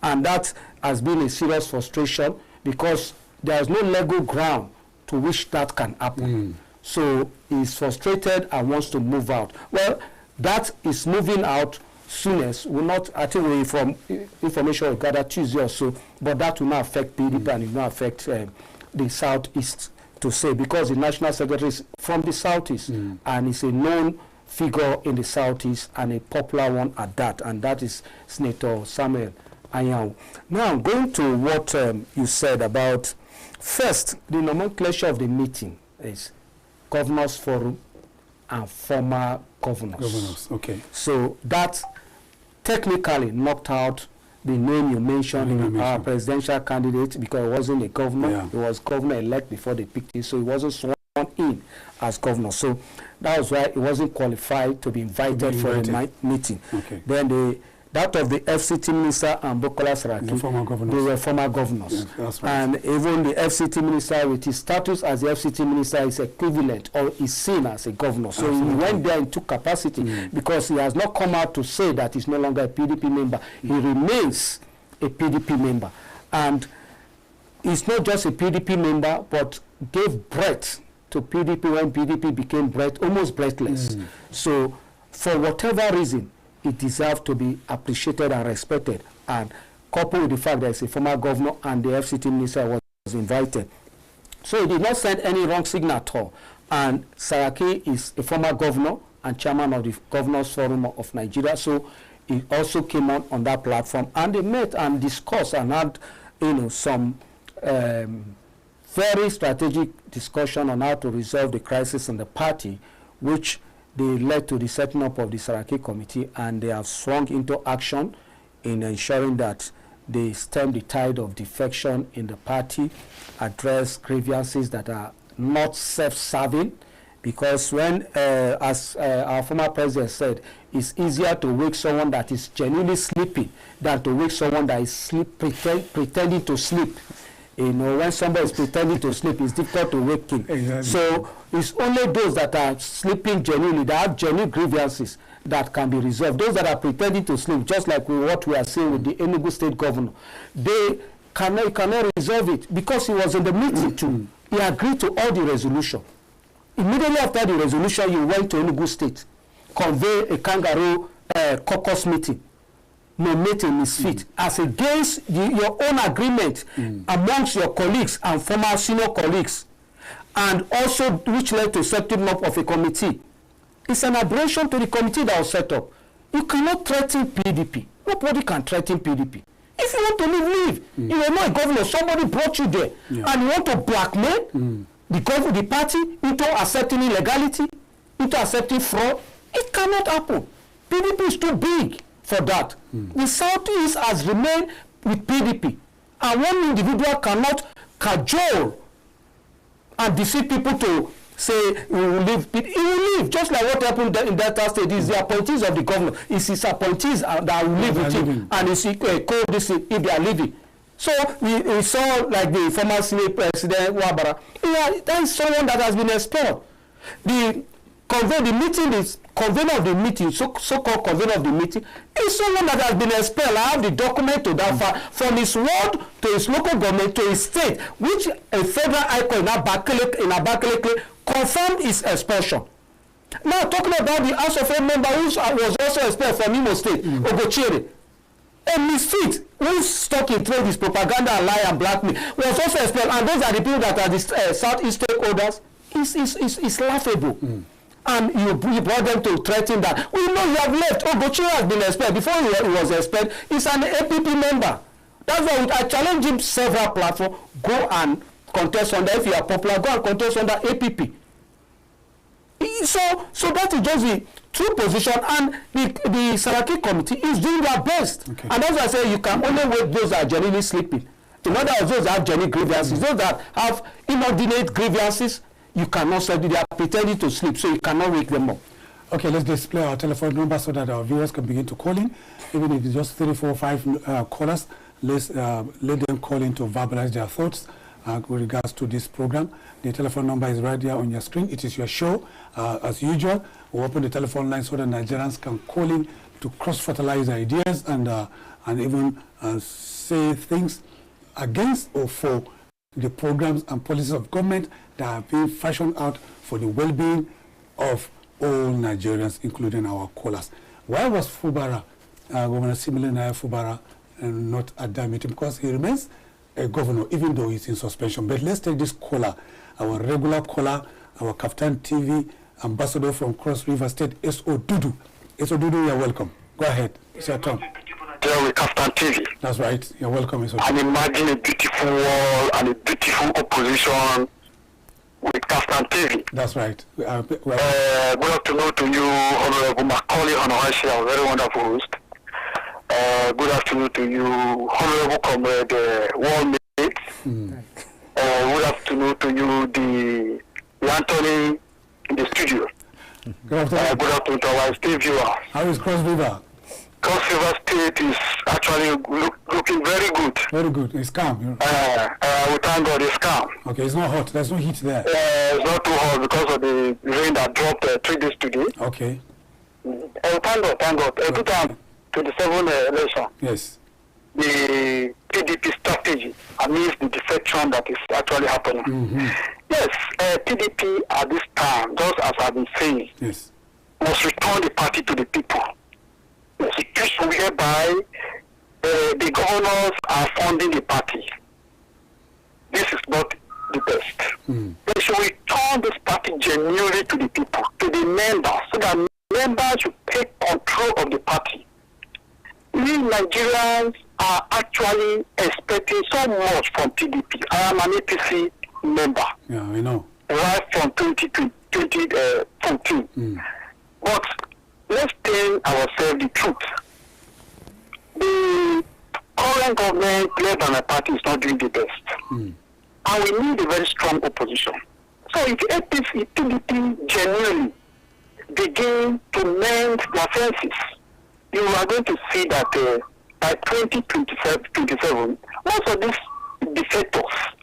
And that has been a serious frustration because there is no legal ground to which that can happen. So he's frustrated and wants to move out. Well, that is moving out soonest will not, I think we from information we gather Tuesday or so, but that will not affect PDP and it will not affect the Southeast, to say, because the National Secretary is from the Southeast and is a known figure in the Southeast and a popular one at that, and that is Senator Samuel Anyanwu. Now, going to what you said about, first, the nomenclature of the meeting is Governors Forum and former governors. Okay. So that technically knocked out the name you mentioned, our presidential candidate, because he wasn't a governor. He was governor-elect before they picked him, so he wasn't sworn in as governor. So that was why he wasn't qualified to be invited for a meeting. Okay. Then that of the FCT minister and Bukola Saraki, they were former governors. Yes, that's right. And even the FCT minister, with his status as the FCT minister, is equivalent or is seen as a governor. So he went there in two capacity because he has not come out to say that he's no longer a PDP member. He remains a PDP member. And he's not just a PDP member, but gave breath to PDP when PDP became almost breathless. So for whatever reason, it deserves to be appreciated and respected, and coupled with the fact that it's a former governor and the FCT minister was invited. So he did not send any wrong signal at all. And Saraki is a former governor and chairman of the Governors Forum of Nigeria, so he also came on that platform, and they met and discussed and had some very strategic discussion on how to resolve the crisis in the party, which they led to the setting up of the Saraki Committee, and they have swung into action in ensuring that they stem the tide of defection in the party, address grievances that are not self-serving, because when, as our former president said, it's easier to wake someone that is genuinely sleeping than to wake someone that is pretending to sleep. When somebody is pretending to sleep, it's difficult to wake him. Exactly. So it's only those that are sleeping genuinely, that have genuine grievances, that can be resolved. Those that are pretending to sleep, just like what we are seeing with the Enugu State Governor, they cannot resolve it because he was in the meeting too. He agreed to all the resolution. Immediately after the resolution, you went to Enugu State, convey a kangaroo caucus meeting, nominate a misfit as against your own agreement amongst your colleagues and former senior colleagues, and also which led to setting up of a committee. It's an aberration to the committee that was set up. You cannot threaten PDP. Nobody can threaten PDP. If you want to leave, leave. You are not a governor. Somebody brought you there, and you want to blackmail. the party into accepting illegality, into accepting fraud. It cannot happen. PDP is too big for that. The Southeast has remained with PDP. And one individual cannot cajole and deceive people to say we will leave. He will leave, just like what happened in Delta State. It's the appointees of the governor. It's his appointees that will live with him, and it's called this if they are leaving. So we saw like the former Senate President Wabara. Yeah, that is someone that has been expelled. The convener of the meeting, so-called convener of the meeting, is someone that has been expelled. I have the document to that far, from his ward to his local government to his state, which a federal high court in Abakaliki confirmed his expulsion. Now talking about the House of Rep member who was also expelled from Imo State, Ogochere, a misfit who stuck in trade with propaganda and lie and blackmail, was also expelled, and those are the people that are the Southeast stakeholders. It's laughable. And you brought them to threaten that. We know you have left. Ogochere has been expelled. Before he was expelled, he's an APP member. That's why I challenge him several platforms. Go and contest under, if you are popular, go and contest under APP. So that is just the true position, and the Saraki committee is doing their best. Okay. And that's why I say you can only wait those that are genuinely sleeping. In other words, those that have genuine grievances, those that have inordinate grievances, you cannot say they are pretending to sleep, so you cannot wake them up. Okay, let's display our telephone number so that our viewers can begin to call in. Even if it's just 3, 4, 5 callers, let's let them call in to verbalize their thoughts with regards to this program. The telephone number is right there on your screen. It is your show. As usual, we'll open the telephone line so that Nigerians can call in to cross-fertilize ideas and even say things against or for the programs and policies of government that have been fashioned out for the well-being of all Nigerians, including our callers. Why was Fubara, Governor Samuel Nnaemeka Fubara, not at that meeting? Because he remains a governor, even though he's in suspension. But let's take this caller, our regular caller, our Kaftan TV ambassador from Cross River State, S.O. Dudu. S.O. Dudu, you're welcome. Go ahead. It's your turn. With Kaftan TV. That's right. You're welcome. And imagine a beautiful world and a beautiful opposition with Kaftan TV. That's right. Good afternoon to you, Honorable Macauley Hunohashi, our very wonderful host. Good afternoon to you, Honorable Comrade Warmate. Good afternoon to you, the Anthony in the studio. Good afternoon. Good afternoon to our state viewers. How is Cross River? Cross River State is actually looking very good. Very good. It's calm. We thank God it's calm. Okay, it's not hot. There's no heat there. It's not too hot because of the rain that dropped 3 days today. Okay. Thank God. 2027 election. Yes. The PDP strategy amidst the defection that is actually happening. Yes, PDP at this time, just as I've been saying, must return the party to the people. The situation whereby the governors are funding the party. This is not the best. They should return this party genuinely to the people, to the members, so that members should take control of the party. We Nigerians are actually expecting so much from PDP. I am an APC member. Yeah, we know. Right from 2014. But let's tell ourselves the truth. The current government led by my party is not doing the best. And we need a very strong opposition. So if PDP genuinely begin to mend their fences, you are going to see that by 2027, most of these defectors,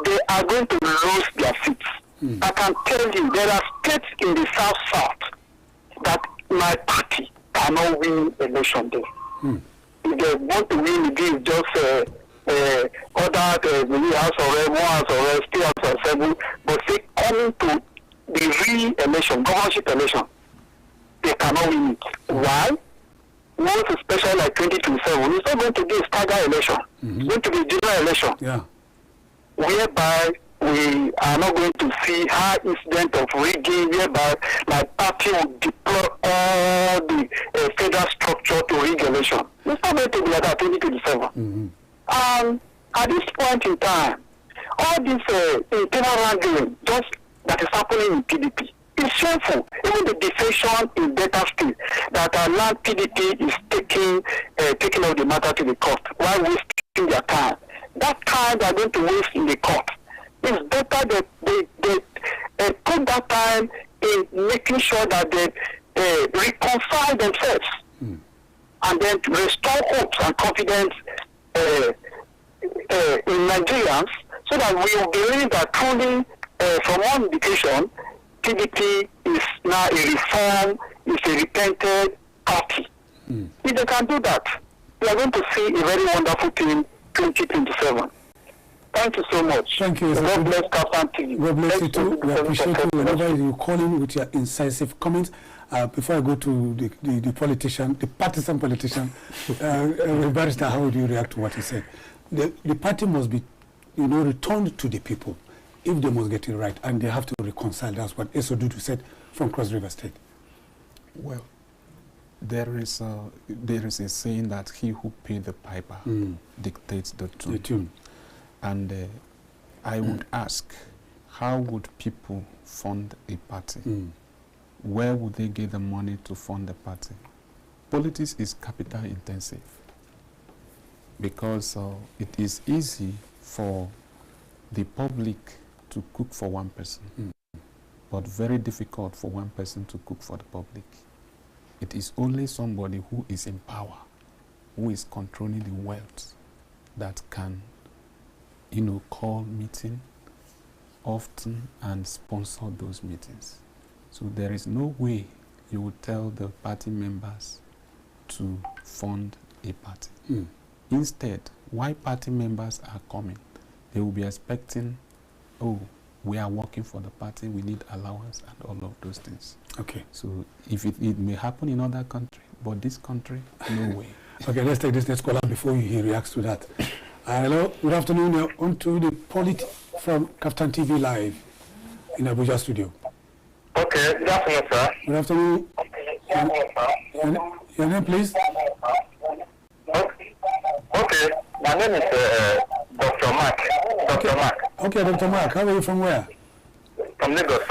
they are going to lose their seats. I can tell you there are states in the South that my party cannot win election there. If they want to win, it is just other maybe House of Rep, one House of Rep, still House of Assembly, but say coming to the real election, governorship election, they cannot win it. Why? Once especially like 2027, it's not going to be a staggered election. It's going to be a general election. Yeah. Whereby we are not going to see high incident of rigging, whereby like party will deploy all the federal structure to rig election. It's not going to be like that 2027. At this point in time, all this internal wrangling just that is happening in PDP. It's shameful. Even the defection in data state that our PDP is taking all the matter to the court while wasting their time. That time they are going to waste in the court. It's better that they put that time in making sure that they reconcile themselves and then to restore hopes and confidence in Nigerians, so that we will believe that truly, from one indication, PDP is now a reform, is a repented party. If they can do that, we are going to see a very wonderful thing 2027. Thank you so much. Thank you. God bless KAFTAN TV. God bless you too. We appreciate you whenever you call in with your incisive comments. Before I go to the politician, the partisan politician, Barrister, how would you react to what he said? The party must be, returned to the people if they must get it right, and they have to reconcile. That's what Esodudu said from Cross River State. Well, there is a saying that he who pays the piper dictates the tune. And I would ask, how would people fund a party? Where would they get the money to fund the party? Politics is capital intensive because it is easy for the public to cook for one person, but very difficult for one person to cook for the public. It is only somebody who is in power, who is controlling the wealth, that can call meeting often and sponsor those meetings. So there is no way you would tell the party members to fund a party. Instead, why party members are coming, they will be expecting, oh, we are working for the party, we need allowance and all of those things. Okay. So if it may happen in other countries, but this country, no way. Okay, let's take this next caller before he reacts to that. Hello, good afternoon. You're on to the Polity from KAFTAN TV Live in Abuja studio. Okay, good afternoon, sir. Good afternoon. Your name, please? Okay, my name is Dr. Mark. Dr. Mark. Okay, Dr. Mark, how are you from where? From Lagos,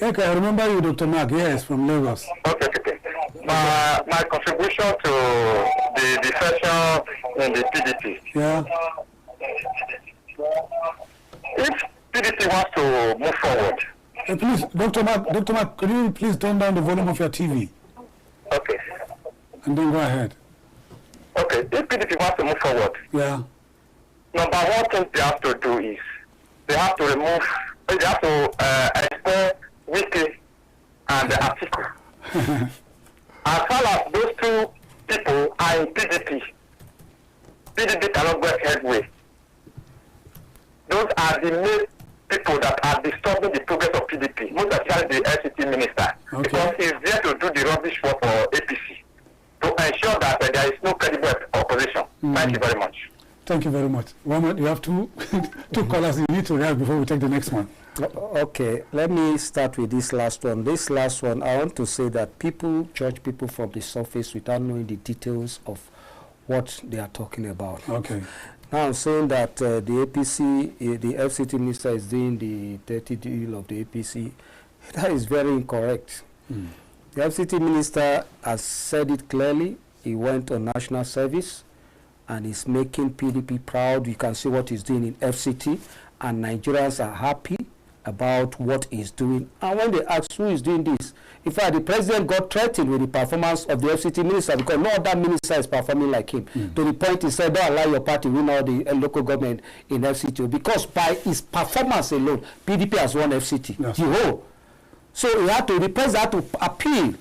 Okay, I remember you, Dr. Mark, yes, from Lagos. Okay. My contribution to the defection in the PDP. Yeah. If PDP wants to move forward. Please, Dr. Mark, could you please turn down the volume of your TV? Okay. And then go ahead. Okay, if PDP wants to move forward. Yeah. Number one thing they have to do is they have to expel Wiki and the Atiku. As far as those two people are in PDP cannot go headway. Those are the main people that are disturbing the progress of PDP, most especially the FCT minister, because he's there to do the rubbish work for APC, to ensure that there is no credible opposition. Thank you very much. Thank you very much. You have two callers you need to react before we take the next one. Okay, let me start with this last one. This last one, I want to say that people judge people from the surface without knowing the details of what they are talking about. Okay. Now I'm saying that the APC, the FCT minister is doing the dirty deal of the APC. That is very incorrect. The FCT minister has said it clearly. He went on national service and is making PDP proud. You can see what he's doing in FCT, and Nigerians are happy about what he's doing. And when they ask who is doing this, in fact, the president got threatened with the performance of the FCT minister because no other minister is performing like him. To the point he said, don't allow your party win all the local government in FCT, because by his performance alone, PDP has won FCT. Yes. The whole. So he had to, the president had to appeal,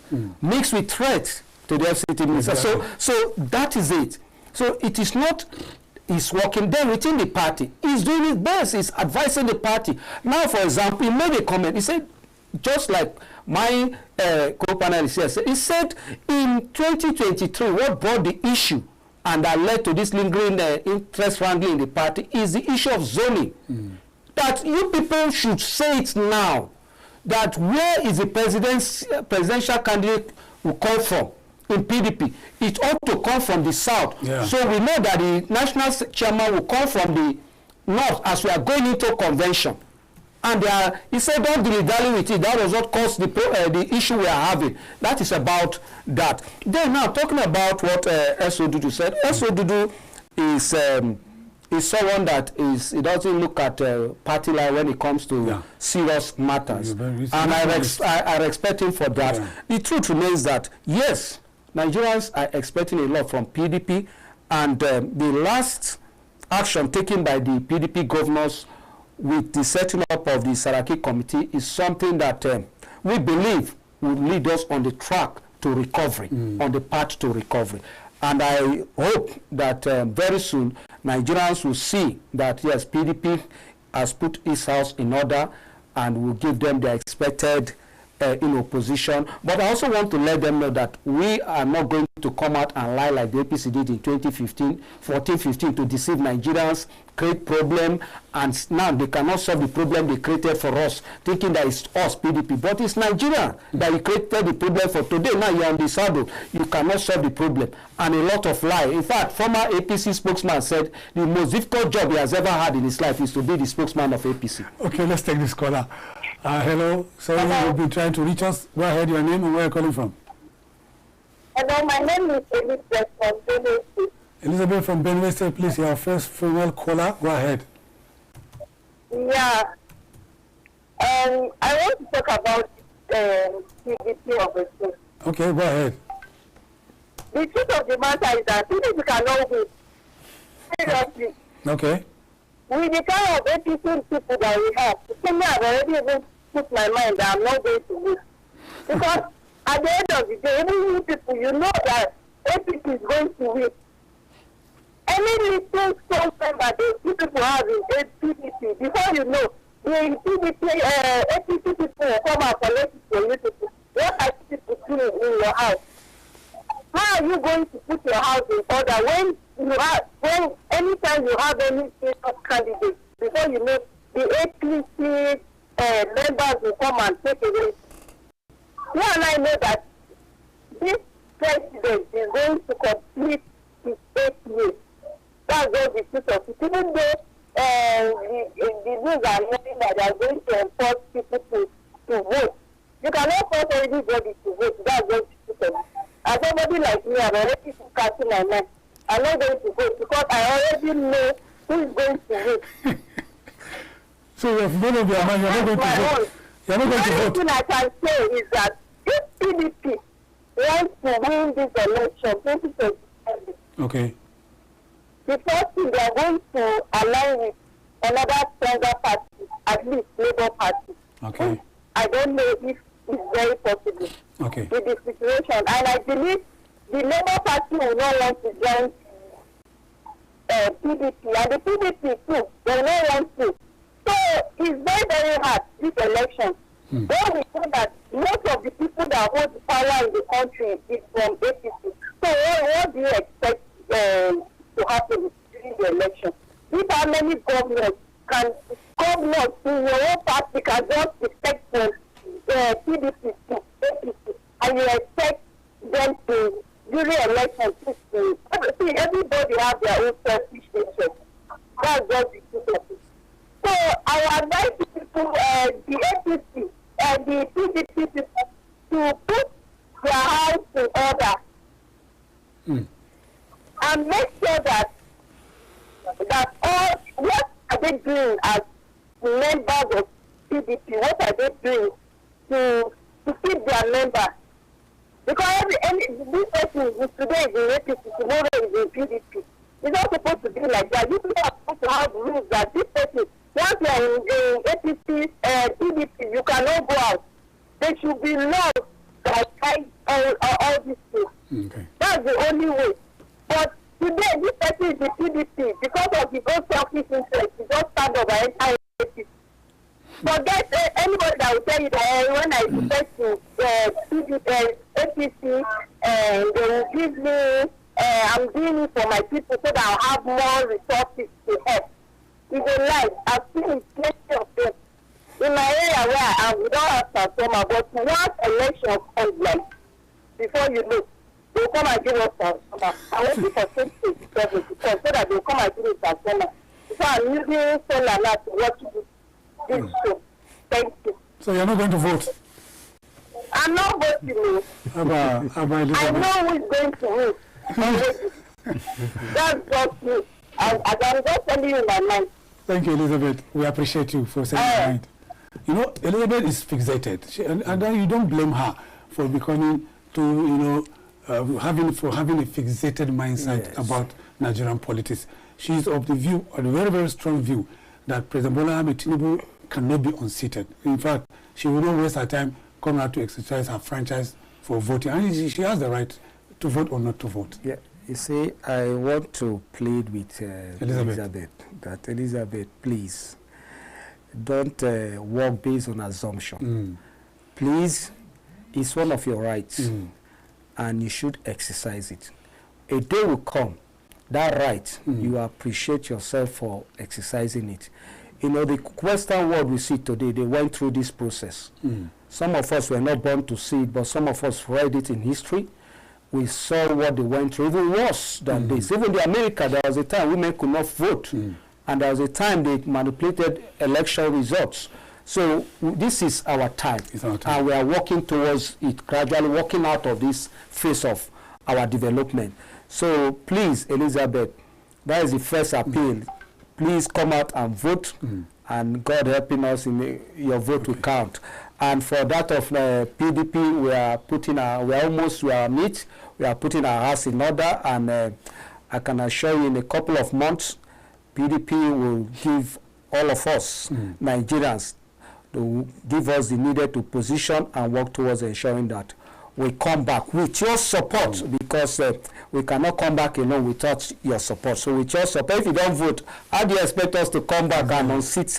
mixed with threats to the FCT minister. Exactly. So that is it. So it is not. He's working there within the party. He's doing his best. He's advising the party. Now, for example, he made a comment. He said, just like my co-panelist here said, he said in 2023, what brought the issue and that led to this lingering interest wrangling in the party is the issue of zoning. That you people should say it now, that where is the presidential candidate will come from in PDP? It ought to come from the south. Yeah. So we know that the national chairman will come from the North as we are going into convention. And he said, don't dilly-dally with it. That was what caused the issue we are having. That is about that. Then now, talking about what S.O. Dudu said, S.O. Dudu is someone that he doesn't look at party line when it comes to serious matters. And I respect him for that. Yeah. The truth remains that, yes, Nigerians are expecting a lot from PDP, and the last action taken by the PDP governors with the setting up of the Saraki committee is something that we believe will lead us on the track to recovery, on the path to recovery. And I hope that very soon Nigerians will see that, yes, PDP has put its house in order and will give them the expected position. But I also want to let them know that we are not going to come out and lie like the APC did in 2014-15 to deceive Nigerians, create problem, and now they cannot solve the problem they created for us, thinking that it's us, PDP. But it's Nigeria that we created the problem for today. Now you're on the saddle. You cannot solve the problem. And a lot of lie. In fact, former APC spokesman said the most difficult job he has ever had in his life is to be the spokesman of APC. Okay, let's take this caller. Hello. Sorry, you've been trying to reach us. Go ahead, your name and where you're calling from. Hello, my name is Elizabeth from Benue State. Elizabeth from Benue State, please, your first female caller. Go ahead. Yeah. I want to talk about PDP of the state. Okay, go ahead. The truth of the matter is that PDP cannot win. Seriously. Okay. With the kind of APC people that we have, I've already even put my mind that I'm not going to win. Because at the end of the day, even you people, you know that APC is going to win. Any little strong member that you people have in PDP, before you know, the PDP, APC people will come and collect it for you people. What are you people doing in your house? How are you going to put your house in order when anytime you have any candidate, before you know, the APC members will come and take away. You and I know that this president is going to complete his 8 years. That's what the truth of it. Even though the news are knowing that they are going to enforce people to vote. You cannot force everybody to vote. That's what the truth of it. As somebody like me, I'm already casting my mind. I'm not going to vote because I already know who is going to vote. So if none of your mind, you're not going to vote. You're not going to vote. The only thing I can say is that if PDP wants to win this election, 2027, okay, the first thing they are going to align with another stronger party, at least Labour Party. Okay. I don't know if it's very possible. Okay. With the situation, and I believe the Labour Party will not want to join PDP, and the PDP too, they will not want to. So it's very, very hard, this election. When we know that most of the people that hold the power in the country is from APC. So what do you expect to happen during the election? If how many governors in your own party can just expect from PDP to APC, and you expect them to, during election, see, everybody have their own selfish interest. That's just the truth of it. So I advise people, the APC and the PDP people, to put their house in order and make sure that all what are they doing as members of PDP? What are they doing to keep their members? Because this person is today is in APC, tomorrow is in PDP. It's not supposed to be like that. You people are supposed to have rules that this person, once you are in APC, PDP, you cannot go out. There should be laws that guide all these things. Okay. That's the only way. But today, this person is the PDP. Because of his own selfish interest, he just stand over entire APC. Forget anybody that will tell you that when I defect to APC, they will give me, I'm doing it for my people so that I'll have more resources to help. It's a lie. I've seen plenty of them. In my area where I am, we don't have transformer, but once election comes, like, before you know, they'll come and give us transformer. I want you for 2027 because so that they'll come and give us transformer. I'm using solar light to watch this show. Thank you. So you're not going to vote? I'm not voting. I know who is going to win. That's just me. I'm just telling you my mind. Thank you, Elizabeth. We appreciate you for saying your mind. You know, Elizabeth is fixated, and then you don't blame her for becoming having a fixated mindset about Nigerian politics. She is of the view, a very, very strong view, that President Bola Ahmed Tinubu cannot be unseated. In fact, she will not waste her time coming out to exercise her franchise for voting. And she has the right to vote or not to vote. Yeah, you see, I want to plead with Elizabeth. That Elizabeth, please, don't work based on assumption. Please, it's one of your rights, and you should exercise it. A day will come, that right, you appreciate yourself for exercising it. You know, the Western world we see today, they went through this process. Some of us were not born to see it, but some of us read it in history. We saw what they went through, even worse than this. Even in America, there was a time women could not vote. And there was a time they manipulated election results. So this is our time. And we are working towards it, gradually working out of this phase of our development. So please, Elizabeth, that is the first appeal. Please come out and vote, and God helping us, your vote will count. And for that of PDP, we are putting we are putting our house in order, and I can assure you in a couple of months, PDP will give all of us, Nigerians, to give us the needed to position and work towards ensuring that we come back with your support, because we cannot come back alone without your support. So with your support, if you don't vote, how do you expect us to come back and unseat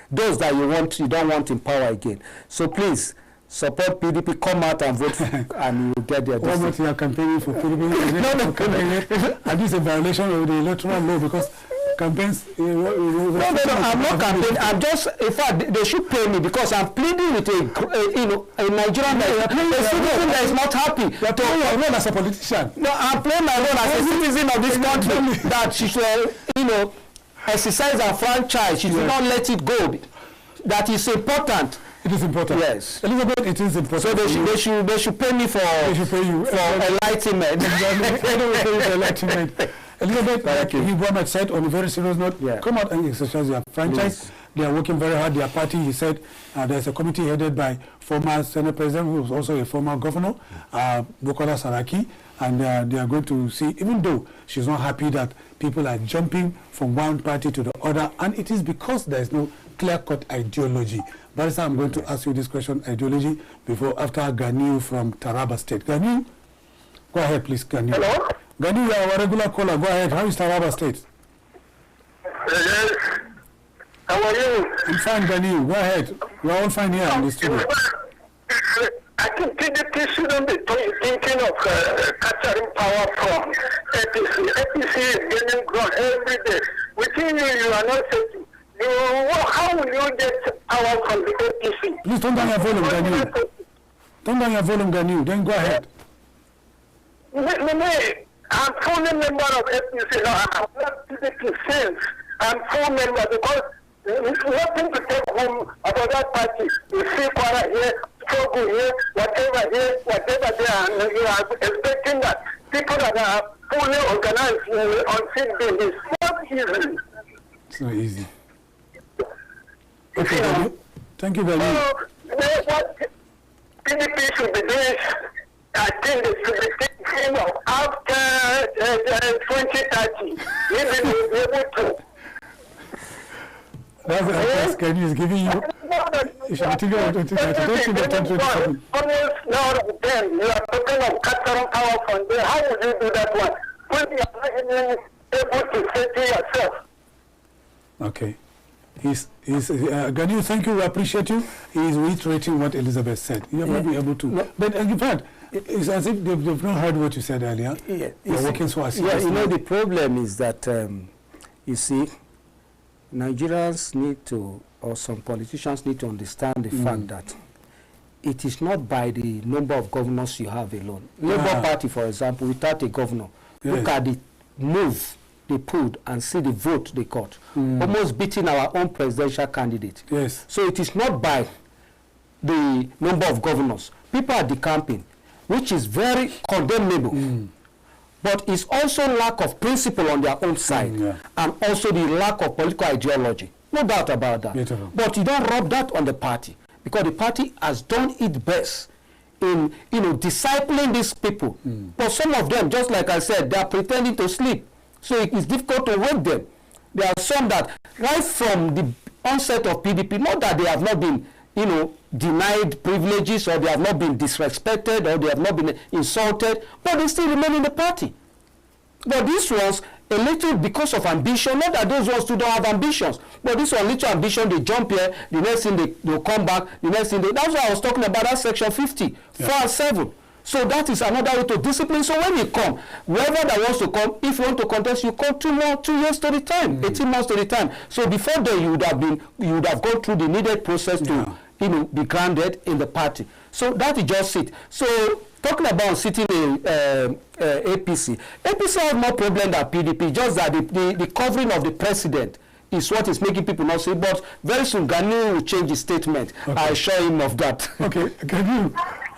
those that you don't want in power again? So please, support PDP, come out and vote, and you will get there. What about you are campaigning for PDP? And this is a violation of the electoral law, because campaigns... No, I'm not campaigning. I'm just... In fact, they should pay me, because I'm pleading with a Nigerian citizen that is not happy. You're playing your role as a politician. No, I'm playing my role as a citizen of this country, that she should, exercise her franchise. She should not let it go. That is important. It is important. Yes. Elizabeth, it is important. So they should pay me for enlightenment. Enlightenment. Elizabeth, like Z Warmate said, on a very serious note, come out and exercise your franchise. They are working very hard. Their party, he said, there's a committee headed by former Senate President, who was also a former governor, Bukola Saraki, and they are going to see, even though she's not happy that people are jumping from one party to the other, and it is because there is no clear-cut ideology. Barrister, I'm going to ask you this question, ideology, after Ganiu from Taraba State. Ganiu, go ahead, please, Ganiu. Hello? Ganiu, you are a regular caller. Go ahead. How is Taraba State? Yes. How are you? I'm fine, Ganiu. Go ahead. We are all fine here in the studio. I think PDP shouldn't be thinking of capturing power from APC. APC is gaining ground every day. Within you are not certain. How will you get power from the APC? Please turn down your volume, Ganiu. Turn down your volume, Ganiu. Then go ahead. I'm fully member of APC now. I'm not PDP since. I'm full member, because it's nothing to take home about that party. You see Kwara here, struggle here, whatever there, and you are expecting that people that are fully organized on field day is not easy. It's not easy. Okay, Ganiu. Thank you, Ganiu. So, what PDP should be doing, I think they should be thinking of after 2030. Maybe we'll be able to. That's the advice Ganiu is giving you. You should be thinking of 2030. Don't think of 2027. Almost now then, you are talking of capturing power from there. How would you do that one? When you are not even able to say to yourself. Okay. Ganiu, thank you. We appreciate you. He is reiterating what Elizabeth said. You have not been able to. No. But in fact, it's as if they've not heard what you said earlier. You're working so as the problem is that, you see, Nigerians need to, or some politicians need to understand the fact that it is not by the number of governors you have alone. Labour Party, for example, without a governor, look at the move they pulled and see the vote they got, almost beating our own presidential candidate. Yes. So it is not by the number of governors. People are decamping, which is very condemnable. But it's also lack of principle on their own side, and also the lack of political ideology. No doubt about that. Beautiful. But you don't rub that on the party, because the party has done its best in, discipling these people. But some of them, just like I said, they are pretending to sleep. So it is difficult to wake them. There are some that, right from the onset of PDP, not that they have not been, denied privileges, or they have not been disrespected, or they have not been insulted, but they still remain in the party. But this was a little because of ambition, not that those ones too don't have ambitions, but this one little ambition, they jump here, the next thing they'll come back, the next thing that's why I was talking about that section 50, 4 and 7. So that is another way to discipline. So when you come, whoever that wants to come, if you want to contest, you come 2 years to the time, 18 months to the time. So before then, you would have gone through the needed process to, be grounded in the party. So that is just it. So talking about sitting in APC has more problem than PDP, just that the covering of the president is what is making people not say. But very soon, Gani will change his statement. Okay. I assure him of that. Okay, can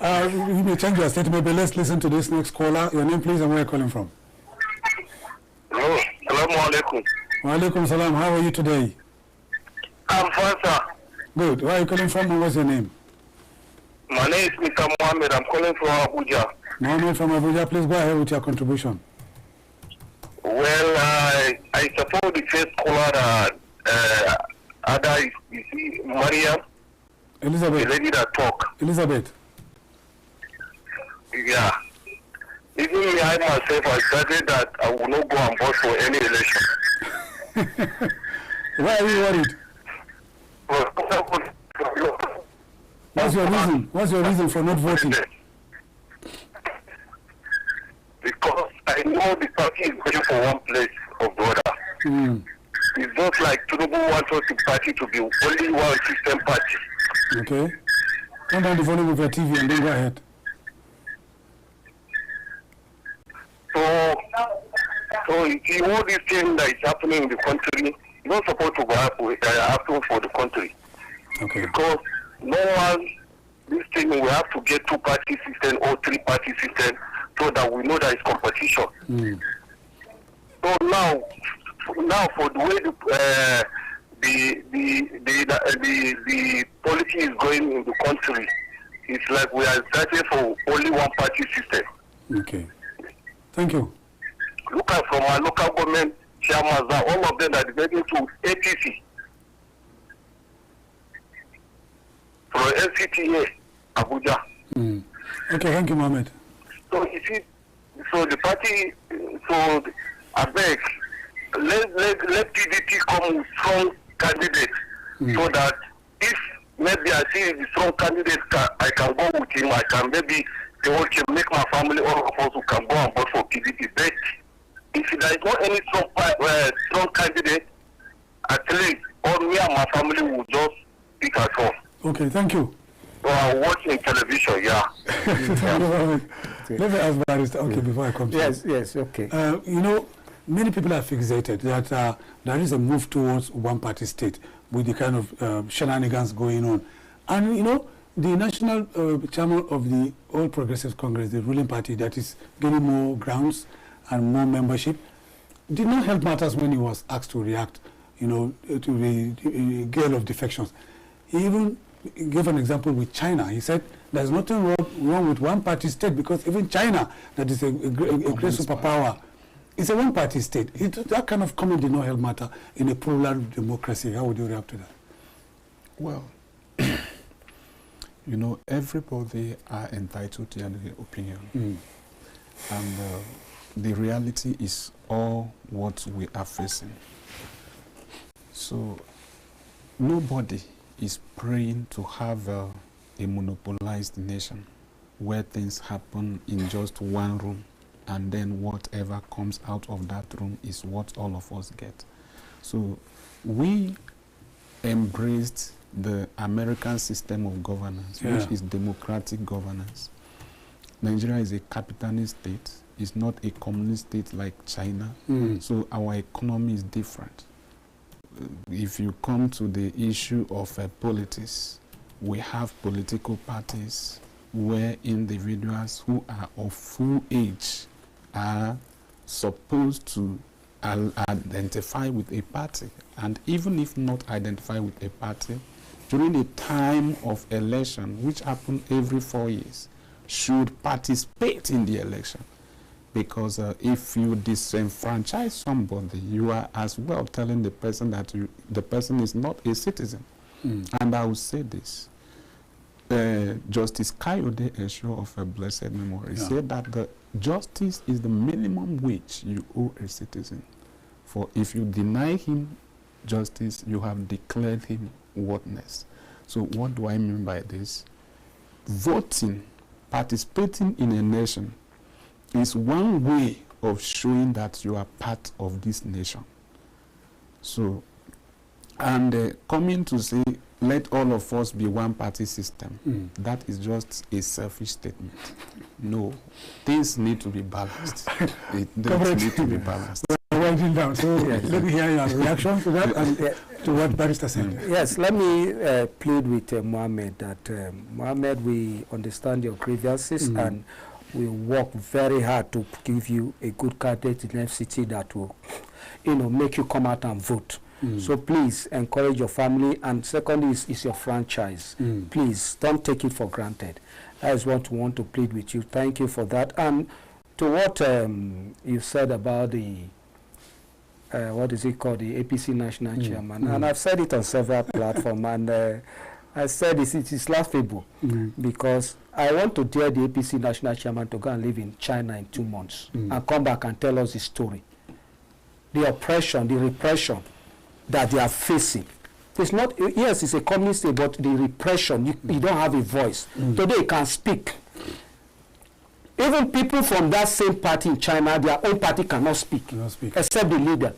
you may change your statement, but let's listen to this next caller. Your name, please, and where you're calling from. Hello. Assalamu alaikum. Wa alaikum salam. How are you today? I'm fine, sir. Good. Where are you calling from, and what's your name? My name is Mr. Mohammed. I'm calling from Abuja. Mohammed from Abuja, please go ahead with your contribution. Well, I support the first caller, Ada, you see, Mariam. Elizabeth. The lady that talk. Elizabeth. Yeah. Even me, I myself, I decided that I will not go and vote for any election. Why are you worried? What's your reason? What's your reason for not voting? Because I know the party is going for one place or the other. It's not like Tinubu wants the party to be only one system party. Okay. Turn down the volume of your TV and then go ahead. So you see, all these things that is happening in the country, it's not supposed to happen for the country. Okay. Because no one, this thing, we have to get 2-party system or 3-party system so that we know that it's competition. So now for the way the polity is going in the country, it's like we are starting for only 1-party system. Okay. Thank you. Look at from our local government chairmen, all of them are debating to APC. From NCTA, Abuja. Okay, thank you, Mohammed. So you see, so the party, so I beg, let PDP come with strong candidates, so that if maybe I see the strong candidate, I can go with him. I can maybe can make my family, all of us who can go and vote for PDP. But if there is not any strong candidate, at least all me and my family will just pick at home. Okay, thank you. So I'm watching television, yeah. Let me ask Barrister, before I come to you. Yes, okay. Many people are fixated that there is a move towards one-party state with the kind of shenanigans going on. And, the national chairman of the All Progressives Congress, the ruling party that is getting more grounds and more membership, did not help matters when he was asked to react, to the girl of defections. He even gave an example with China. He said there's nothing wrong with one-party state, because even China, that is a great superpower, is a one-party state. That kind of comment did not help matter in a plural democracy. How would you react to that? Well, everybody are entitled to an opinion. And the reality is all what we are facing. So nobody is praying to have a monopolized nation where things happen in just one room, and then whatever comes out of that room is what all of us get. So we embraced the American system of governance, which is democratic governance. Nigeria is a capitalist state. It's not a communist state like China. So our economy is different. If you come to the issue of politics, we have political parties where individuals who are of full age are supposed to identify with a party. And even if not identify with a party, during the time of election, which happen every 4 years, should participate in the election. Because if you disenfranchise somebody, you are as well telling the person that the person is not a citizen. And I will say this. Justice Kayode Esho of a blessed memory said that the justice is the minimum wage you owe a citizen. For if you deny him justice, you have declared him worthless. So what do I mean by this? Voting, participating in a nation is one way of showing that you are part of this nation. So, and coming to say, let all of us be one party system, that is just a selfish statement. No, things need to be balanced. They need to be balanced. We're winding down, so let me hear your reaction to that and to what Barrister said. Yes, let me plead with Mohammed that, Mohammed, we understand your grievances and we work very hard to give you a good candidate in FCT that will, make you come out and vote. So please encourage your family, and secondly is your franchise. Please don't take it for granted. That is what we want to plead with you. Thank you for that. And to what you said about the what is it called, the APC National Chairman, and I've said it on several platforms, and I said it is laughable because I want to dare the APC National Chairman to go and live in China in 2 months and come back and tell us the story. The oppression, the repression that they are facing. It's not, yes, it's a communist state, but the repression, you don't have a voice. Today you can speak. Even people from that same party in China, their own party cannot speak. Except the leader.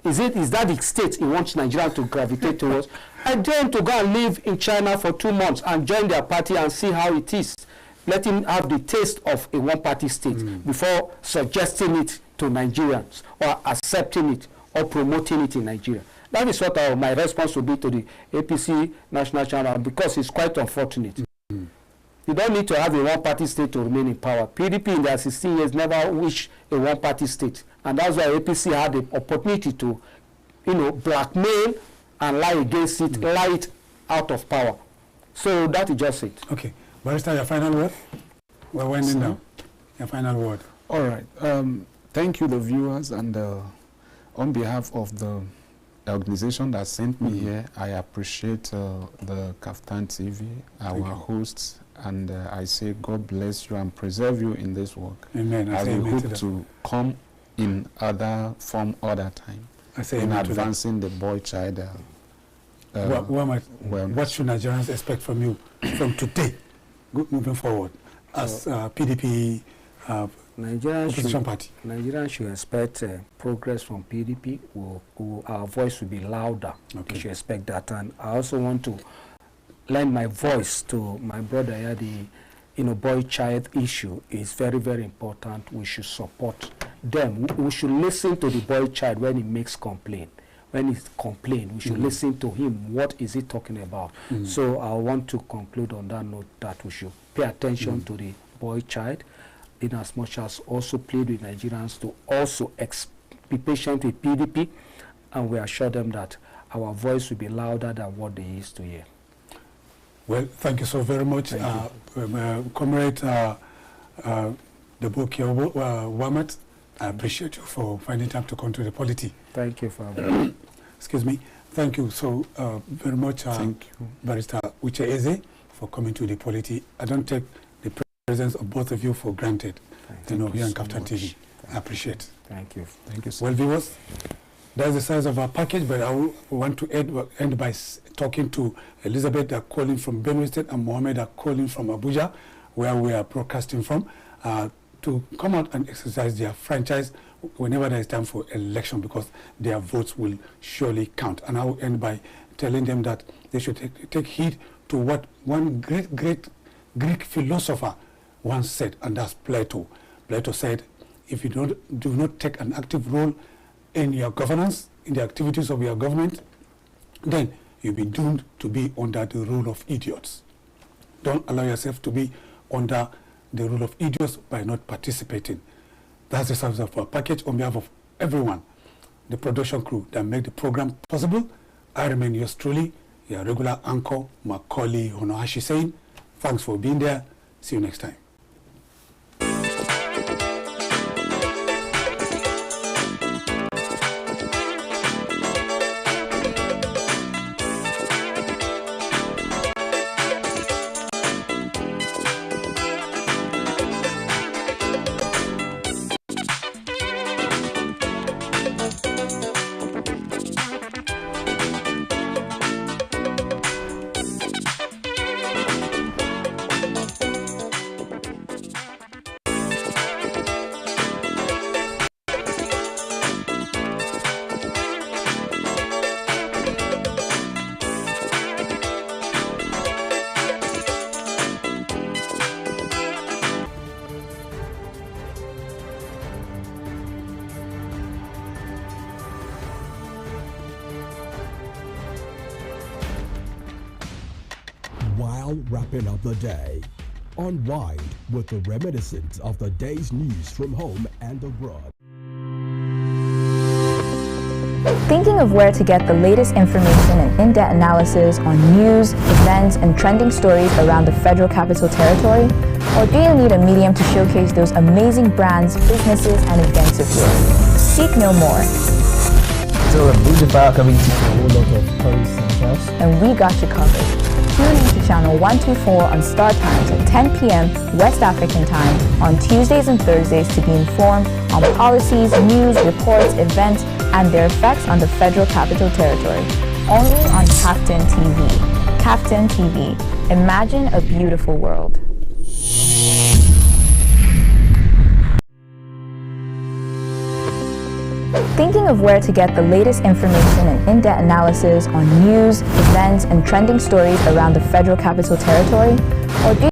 Is that the state he wants Nigeria to gravitate towards? I dare him to go and live in China for 2 months and join their party and see how it is. Let him have the taste of a one-party state before suggesting it to Nigerians or accepting it or promoting it in Nigeria. That is what my response will be to the APC National Chairman, because it's quite unfortunate. You don't need to have a one-party state to remain in power. PDP in their 16 years never wished a one-party state. And that's why APC had the opportunity to, blackmail and lie against it, lie it out of power. So that is just it. Okay. Barrister, your final word? We're winding down. Your final word. All right. Thank you, the viewers. And on behalf of the organization that sent me here, I appreciate the KAFTAN TV, our hosts, and I say God bless you and preserve you in this work. Amen. I will hope to come in other form, other time, in advancing the boy child. What should Nigerians expect from you from today, moving forward, as PDP opposition party? Nigerians should expect progress from PDP. Our voice will be louder. We should expect that. And I also want to lend my voice to my brother here. The boy-child issue is very, very important. We should support them. We should listen to the boy-child when he makes complaint. When he complains, we should listen to him. What is he talking about? So I want to conclude on that note that we should pay attention to the boy-child, in as much as also plead with Nigerians to also be patient with PDP, and we assure them that our voice will be louder than what they used to hear. Well, thank you so very much, Comrade Daboikiabo Warmate. I appreciate you for finding time to come to the Polity. Thank you for having me. Excuse me. Thank you so very much, Barrister Uche Eze, for coming to the Polity. I don't take the presence of both of you for granted. Here on KAFTAN TV. I appreciate it. Thank you. Thank you, sir. Well, viewers, that's the size of our package, but I want to end by talking to Elizabeth, that calling from Benue State, and Mohammed, that calling from Abuja, where we are broadcasting from, to come out and exercise their franchise whenever there is time for election, because their votes will surely count. And I will end by telling them that they should take heed to what one great Greek philosopher once said, and that's Plato. Plato said, if you do not take an active role in your governance, in the activities of your government, then you'll be doomed to be under the rule of idiots. Don't allow yourself to be under the rule of idiots by not participating. That's the service of our package on behalf of everyone, the production crew that make the program possible. I remain yours truly, your regular anchor, Macauley Hunohashi, saying, thanks for being there. See you next time. While wrapping up the day, unwind with the reminiscence of the day's news from home and abroad. Thinking of where to get the latest information and in-depth analysis on news, events, and trending stories around the Federal Capital Territory? Or do you need a medium to showcase those amazing brands, businesses, and events of yours? Seek no more. So a beautiful community for a whole lot of tourists and tours. And we got you covered. Tune in to channel 124 on StarTimes at 10 p.m. West African time on Tuesdays and Thursdays to be informed on policies, news, reports, events, and their effects on the Federal Capital Territory. Only on KAFTAN TV. KAFTAN TV. Imagine a beautiful world. Thinking of where to get the latest information and in-depth analysis on news, events, and trending stories around the Federal Capital Territory? Or do